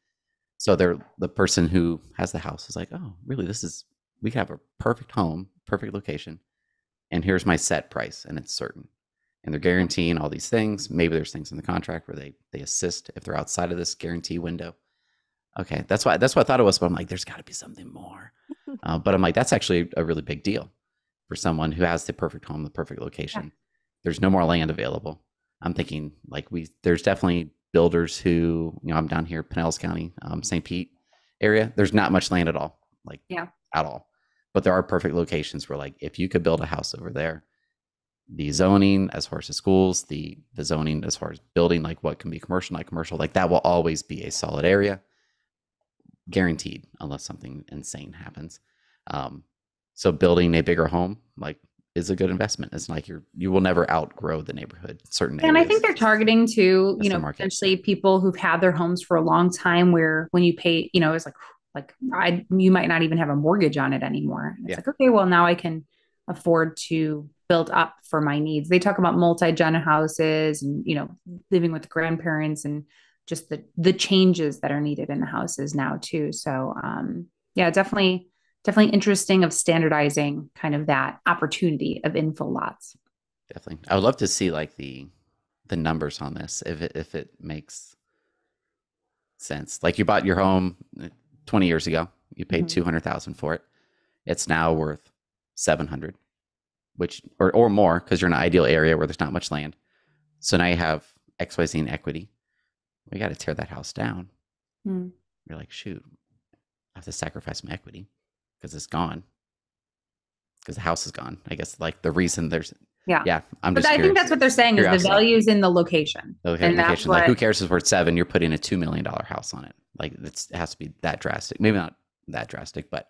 S1: So the person who has the house is like, oh, really? We could have a perfect home, perfect location, and here's my set price, and it's certain. And they're guaranteeing all these things. Maybe there's things in the contract where they assist if they're outside of this guarantee window. Okay, that's what I thought it was. But I'm like, there's got to be something more. But I'm like, that's actually a really big deal for someone who has the perfect home, the perfect location. Yeah. There's no more land available. I'm thinking like there's definitely builders who, I'm down here, Pinellas County, St. Pete area. There's not much land at all, at all. But there are perfect locations where, like, if you could build a house over there, the zoning as far as the schools, the zoning as far as building, like what can be commercial, not commercial, like that will always be a solid area, guaranteed, unless something insane happens. So building a bigger home, like, is a good investment. It's like you will never outgrow the neighborhood. Certain areas.
S2: And I think they're targeting to, potentially people who've had their homes for a long time, where when you pay, it's like you might not even have a mortgage on it anymore. It's like, okay, well, now I can afford to build up for my needs. They talk about multi-gen houses and, living with grandparents and just the changes that are needed in the houses now too. So, definitely interesting of standardizing kind of that opportunity of infill lots.
S1: Definitely. I would love to see like the numbers on this, if it makes sense. Like, you bought your home 20 years ago, you paid $200,000 for it. It's now worth $700,000, which, or more, because you're in an ideal area where there's not much land. So now you have XYZ in equity. We got to tear that house down. You're like, shoot, I have to sacrifice my equity because it's gone. Because the house is gone. I guess like the reason Yeah. I'm
S2: but
S1: just
S2: I
S1: curious.
S2: think that's what they're saying is the value is in the location.
S1: And location. Like, who cares if it's worth $7? You're putting a $2 million house on it. Like, it has to be that drastic. Maybe not that drastic, but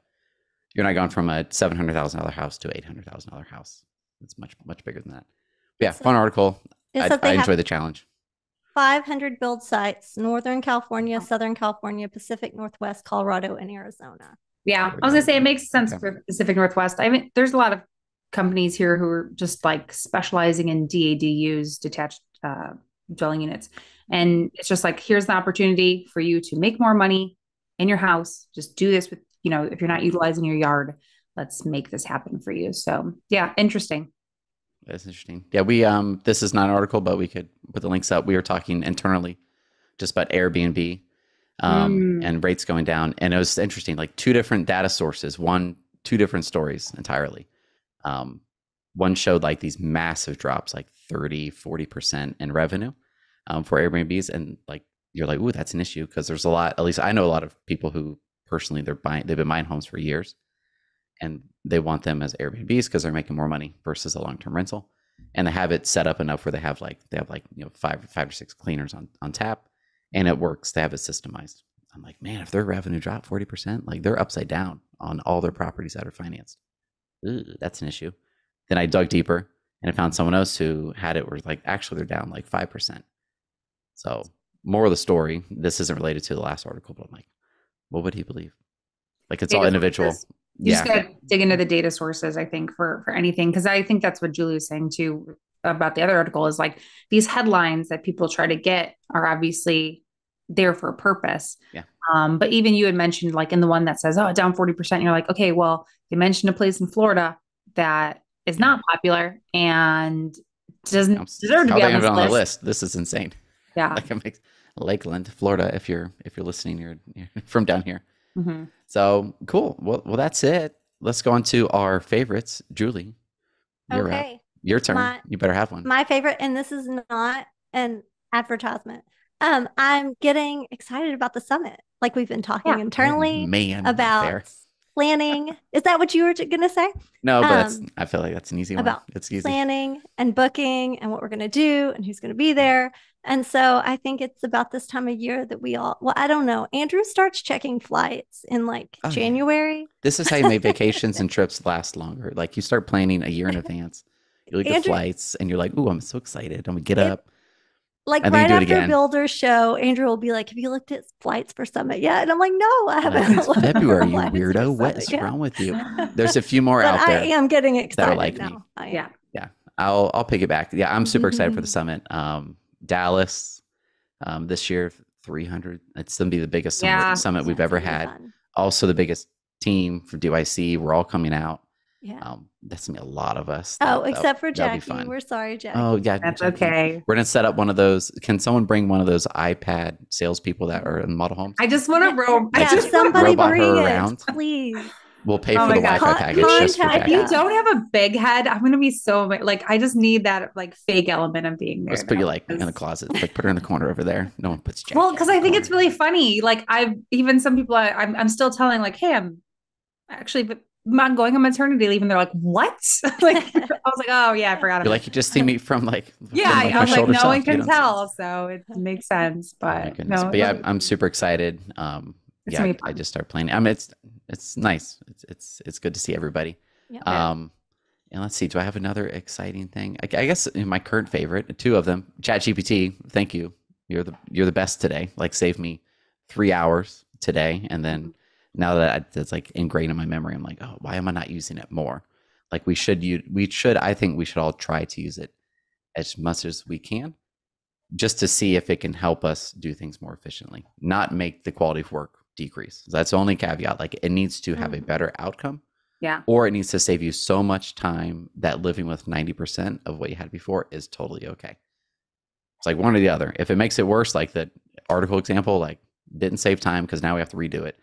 S1: you're not going from a $700,000 house to $800,000 house. It's much, much bigger than that. Yeah, fun article. I enjoy the challenge.
S3: 500 build sites: Northern California, Southern California, Pacific Northwest, Colorado, and Arizona.
S2: Yeah, I was gonna say it makes sense for Pacific Northwest. I mean, there's a lot of companies here who are just like specializing in DADUs, detached dwelling units, and it's just like, here's the opportunity for you to make more money in your house. Just do this with, if you're not utilizing your yard, let's make this happen for you. So yeah, interesting.
S1: That's interesting. Yeah, we this is not an article, but we could put the links up. We were talking internally just about Airbnb and rates going down, and it was interesting. Like, two different data sources, two different stories entirely. One showed like these massive drops, like 30-40% in revenue for Airbnbs, and like, you're like, ooh, that's an issue, because there's a lot. At least I know a lot of people who personally they've been buying homes for years, and they want them as Airbnbs because they're making more money versus a long-term rental, and they have it set up enough where they have five or six cleaners on tap, and it works. They have it systemized. I'm like, man, if their revenue dropped 40%, like, they're upside down on all their properties that are financed. Ooh, that's an issue. Then I dug deeper and I found someone else who had it where, like, actually they're down like 5%. So, moral of the story, this isn't related to the last article, but I'm like, what would he believe? Like, it's all individual.
S2: You just got to dig into the data sources, I think, for anything. Because I think that's what Julie was saying too about the other article, is like, these headlines that people try to get are obviously there for a purpose.
S1: Yeah.
S2: But even you had mentioned, like, in the one that says, down 40%, you're like, okay, well, they mentioned a place in Florida that is not popular and doesn't deserve to be on the list.
S1: This is insane.
S2: Yeah.
S1: Like, it makes Lakeland, Florida, if you're listening, you're from down here.
S2: Mm-hmm.
S1: So cool. Well, that's it. Let's go on to our favorites. Julie, you're up. Your turn. You better have one.
S3: My favorite, and this is not an advertisement. I'm getting excited about the summit. Like, we've been talking internally about planning. Is that what you were going to say?
S1: No, but I feel like that's an easy one. It's easy.
S3: Planning and booking and what we're going to do and who's going to be there. And so I think it's about this time of year that I don't know. Andrew starts checking flights in January.
S1: Yeah. This is how you make vacations and trips last longer. Like, you start planning a year in advance. You look at the flights and you're like, ooh, I'm so excited. I'm going to get up.
S3: Like, right after Builder's show, Andrew will be like, have you looked at flights for Summit yet? And I'm like, no, I haven't.
S1: It's February, you weirdo. What is wrong with you? There's a few more out there.
S3: I am getting excited
S1: that are like
S3: now.
S1: Me. Yeah. I'll pick it back. Yeah, I'm super excited for the summit. Dallas, this year, 300. It's going to be the biggest summit we've ever had. Fun. Also the biggest team for DYC. We're all coming out.
S3: Yeah.
S1: That's gonna be a lot of us.
S3: Except for Jackie. We're sorry, Jackie.
S1: Oh yeah,
S2: that's
S1: Jackie.
S2: Okay.
S1: We're gonna set up one of those. Can someone bring one of those iPad salespeople that are in model homes?
S2: I just want to
S3: somebody
S1: robot
S3: bring
S1: her
S3: it,
S1: around,
S3: please.
S1: We'll pay for the Wi-Fi package. Just for
S2: if you don't have a big head, I'm gonna be so like, I just need that like fake element of being there.
S1: Let's put you in the closet. Like, put her in the corner over there. No one puts Jackie.
S2: Well, because I think it's really funny. Like, even some people I'm still telling, like, hey, I'm going on maternity leave, and they're like, what? Like, I was like, oh yeah, I forgot.
S1: You're like, you just see me from like,
S2: I was like, no one can tell, so it makes sense. But
S1: but yeah, I'm super excited. I just start playing. I mean, it's nice. It's good to see everybody.
S3: Yeah.
S1: And let's see, do I have another exciting thing? I guess my current favorite, two of them, ChaptGPT. Thank you. You're the best today. Like, saved me 3 hours today, and then. Now that it's like ingrained in my memory, I'm like, oh, why am I not using it more? Like, I think we should all try to use it as much as we can, just to see if it can help us do things more efficiently, not make the quality of work decrease. That's the only caveat. Like, it needs to have a better outcome.
S2: Yeah.
S1: Or it needs to save you so much time that living with 90% of what you had before is totally okay. It's like one or the other. If it makes it worse, like the article example, like, didn't save time because now we have to redo it.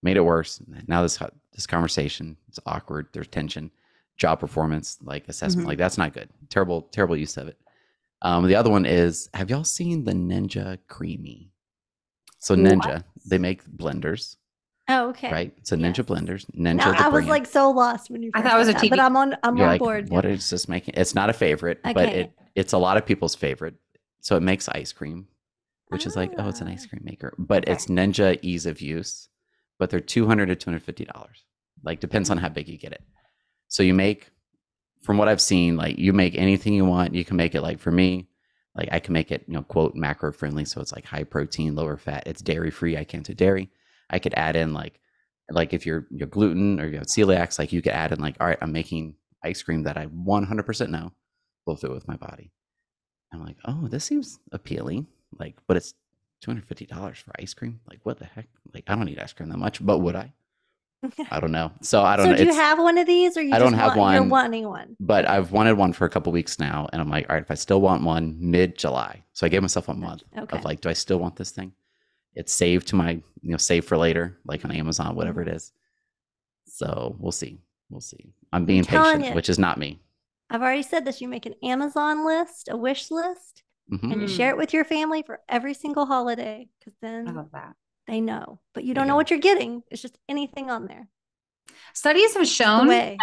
S1: Made it worse. Now this conversation, it's awkward. There's tension, job performance, like assessment, like that's not good. Terrible use of it. The other one is, have y'all seen the Ninja Creamy? So Ninja, they make blenders.
S3: Oh, okay.
S1: Right? It's a Ninja blenders. Ninja.
S3: Now, I was like so lost when you first
S2: I thought it was a TV.
S3: but I'm on board.
S1: What is this making? It's not a favorite, but it's a lot of people's favorite. So it makes ice cream, which is like, oh, it's an ice cream maker. But it's Ninja ease of use. But they're $200 to $250. Like, depends on how big you get it. So you make, from what I've seen, like, you make anything you want. You can make it, like, for me, like, I can make it, quote, macro friendly. So it's like high protein, lower fat. It's dairy free. I can't do dairy. I could add in like if you're gluten or you have celiacs, like, you could add in like, all right, I'm making ice cream that I 100% know will fit with my body. I'm like, oh, this seems appealing. Like, but it's $250 for ice cream. Like, what the heck? Like, I don't need ice cream that much, but would I? I don't know. So I don't know.
S3: So do you have one of these, or
S1: I don't have one?
S3: You're wanting one.
S1: But I've wanted one for a couple weeks now, and I'm like, all right, if I still want one mid-July. So I gave myself a month of like, do I still want this thing? It's saved to my, save for later, like on Amazon, whatever it is. So we'll see. I'm being patient, which is not me.
S3: I've already said this. You make an Amazon list, a wish list, and you share it with your family for every single holiday, because then
S2: I love that.
S3: They know, but you don't know what you're getting. It's just anything on there.
S2: Studies have shown that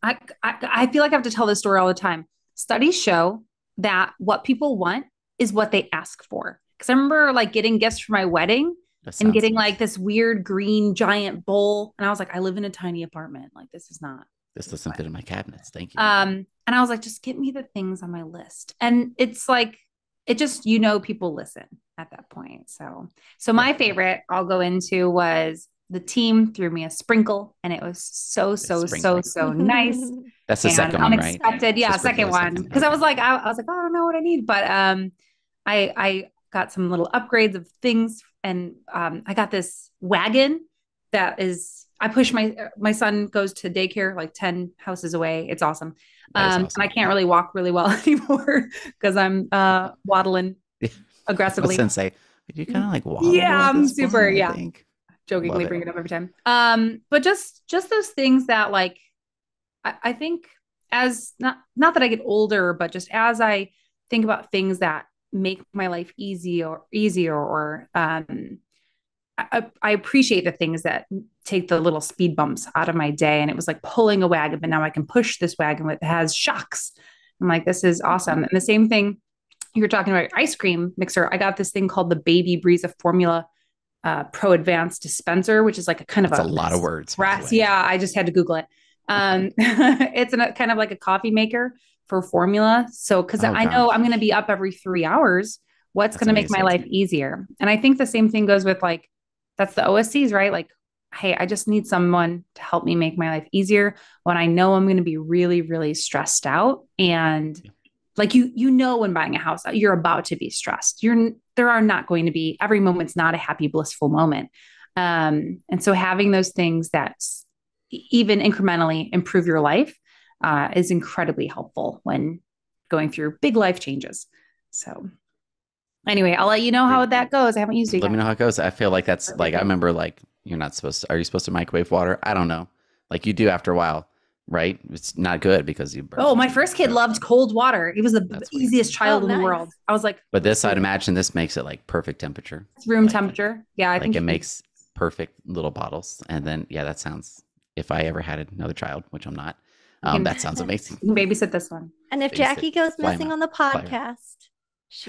S2: I feel like I have to tell this story all the time. Studies show that what people want is what they ask for. Because I remember like getting gifts for my wedding and getting like this weird green giant bowl. And I was like, I live in a tiny apartment. Like, this doesn't fit in my cabinets. Thank you. And I was like, just get me the things on my list. And it's like, it just, people listen at that point. So my favorite I'll go into was the team threw me a sprinkle, and it was so nice.
S1: That's the second one, right?
S2: Unexpected. Yeah, second one. Because I was like, I don't know what I need. But I got some little upgrades of things, and I got this wagon that is, I push my son goes to daycare like 10 houses away. It's awesome. And I can't really walk really well anymore because I'm waddling aggressively.
S1: Sensei, you kind of like waddle.
S2: Yeah, I'm super. Yeah, jokingly bring it up every time. But just those things that like I think as not that I get older, but just as I think about things that make my life easier, or I appreciate the things that take the little speed bumps out of my day. And it was like pulling a wagon, but now I can push this wagon that has shocks. I'm like, this is awesome. And the same thing, you were talking about ice cream mixer. I got this thing called the Baby Breeza Formula Pro Advanced Dispenser, which is like a kind of a
S1: lot of words.
S2: Yeah, I just had to Google it. It's kind of like a coffee maker for formula. So, because I know I'm going to be up every 3 hours, what's going to make my life easier? And I think the same thing goes with like, that's the OSCs, right? Like, hey, I just need someone to help me make my life easier when I know I'm going to be really, really stressed out. And like, when buying a house, you're about to be stressed. There are not going to be, every moment's not a happy, blissful moment. And so having those things that even incrementally improve your life is incredibly helpful when going through big life changes. So anyway, I'll let you know how that goes. I haven't used it yet.
S1: Let me know how it goes. I feel like that's like, I remember like, are you supposed to microwave water? I don't know. Like, you do after a while, right? It's not good because you burn.
S2: Oh, my first kid loved cold water. He was the easiest child in the world. I was like,
S1: but this, I'd imagine this makes it like perfect temperature.
S2: It's room temperature. Yeah. I think
S1: it makes perfect little bottles. And then, that sounds, if I ever had another child, which I'm not, that sounds amazing.
S2: You can babysit this one.
S3: And if Jackie goes missing on the podcast,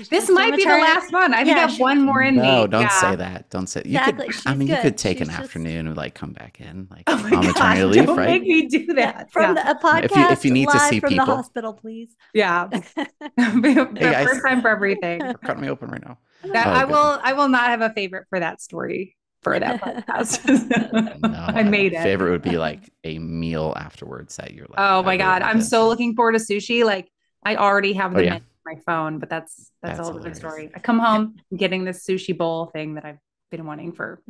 S2: this might be the last one. I think I have one more in me.
S1: No, don't say that. Don't say. You could take an afternoon and like come back in, like on maternity leave,
S2: don't
S1: right?
S2: Make me do that
S3: from the podcast.
S1: If you need to see
S3: from
S1: people,
S3: the hospital, please.
S2: Yeah, first time for everything.
S1: You're cutting me open right now.
S2: I will not have a favorite for that story for that podcast.
S1: No,
S2: I made it.
S1: Favorite would be like a meal afterwards that you're like.
S2: Oh my god, I'm so looking forward to sushi. Like, I already have the menu. My phone, but that's a whole different story. I come home getting this sushi bowl thing that I've been wanting for.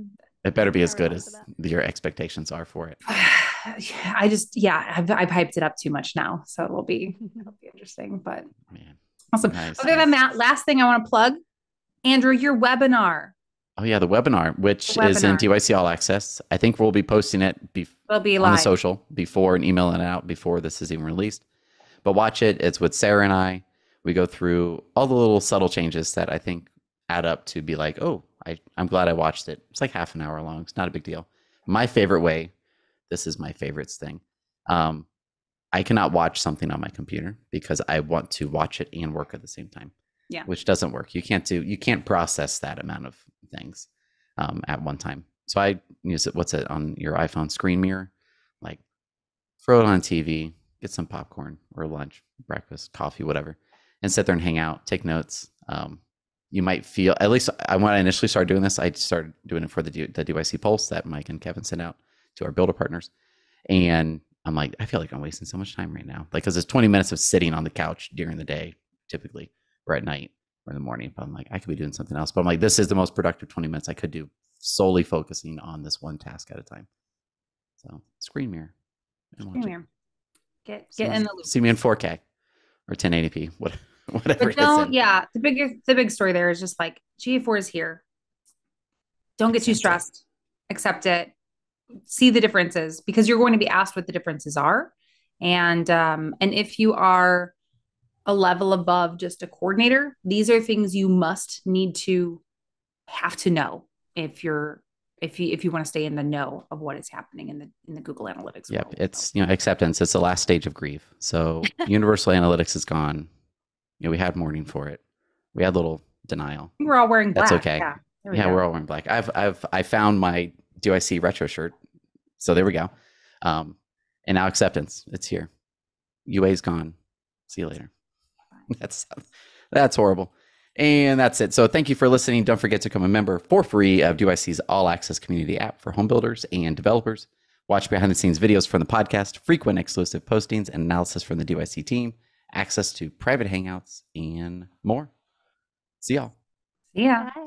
S1: It better be as good as your expectations are for it.
S2: I've hyped it up too much now, so it'll be interesting. But awesome. Nice, Other than that, last thing I want to plug, Andrew, your webinar.
S1: Oh yeah, the webinar, which is in DYC All Access. I think we'll be posting it
S2: on
S1: the social before and emailing it out before this is even released. But watch it. It's with Sarah and I. We go through all the little subtle changes that I think add up to be like, oh, I'm glad I watched it. It's like half an hour long. It's not a big deal. My favorite way, this is my favorites thing. I cannot watch something on my computer because I want to watch it and work at the same time.
S2: Yeah.
S1: Which doesn't work. You can't process that amount of things at one time. So I use it. What's it on your iPhone? Screen mirror. Like throw it on TV, get some popcorn or lunch, breakfast, coffee, whatever, and sit there and hang out, take notes. You might feel, at least when I initially started doing this, I started doing it for the DYC Pulse that Mike and Kevin sent out to our builder partners. And I'm like, I feel like I'm wasting so much time right now. Like, because it's 20 minutes of sitting on the couch during the day, typically, or at night or in the morning. But I'm like, I could be doing something else. But I'm like, this is the most productive 20 minutes I could do solely focusing on this one task at a time. So screen mirror.
S2: Screen mirror. Get in the loop.
S1: See me in 4K or 1080p, whatever.
S2: But don't, the big story there is just like GA4 is here. Don't get too stressed. Accept it. See the differences, because you're going to be asked what the differences are. And if you are a level above just a coordinator, these are things you have to know if you want to stay in the know of what is happening in the Google Analytics world.
S1: It's acceptance. It's the last stage of grief. So universal analytics is gone. We had mourning for it. We had little denial.
S2: We're all wearing black.
S1: That's okay. Yeah, we're all wearing black. I found my DYC retro shirt. So there we go. And now acceptance. It's here. UA's gone. See you later. That's horrible. And that's it. So thank you for listening. Don't forget to become a member for free of DYC's All Access Community app for home builders and developers. Watch behind the scenes videos from the podcast, frequent exclusive postings and analysis from the DYC team, access to private hangouts, and more. See y'all.
S2: See ya.
S3: Bye.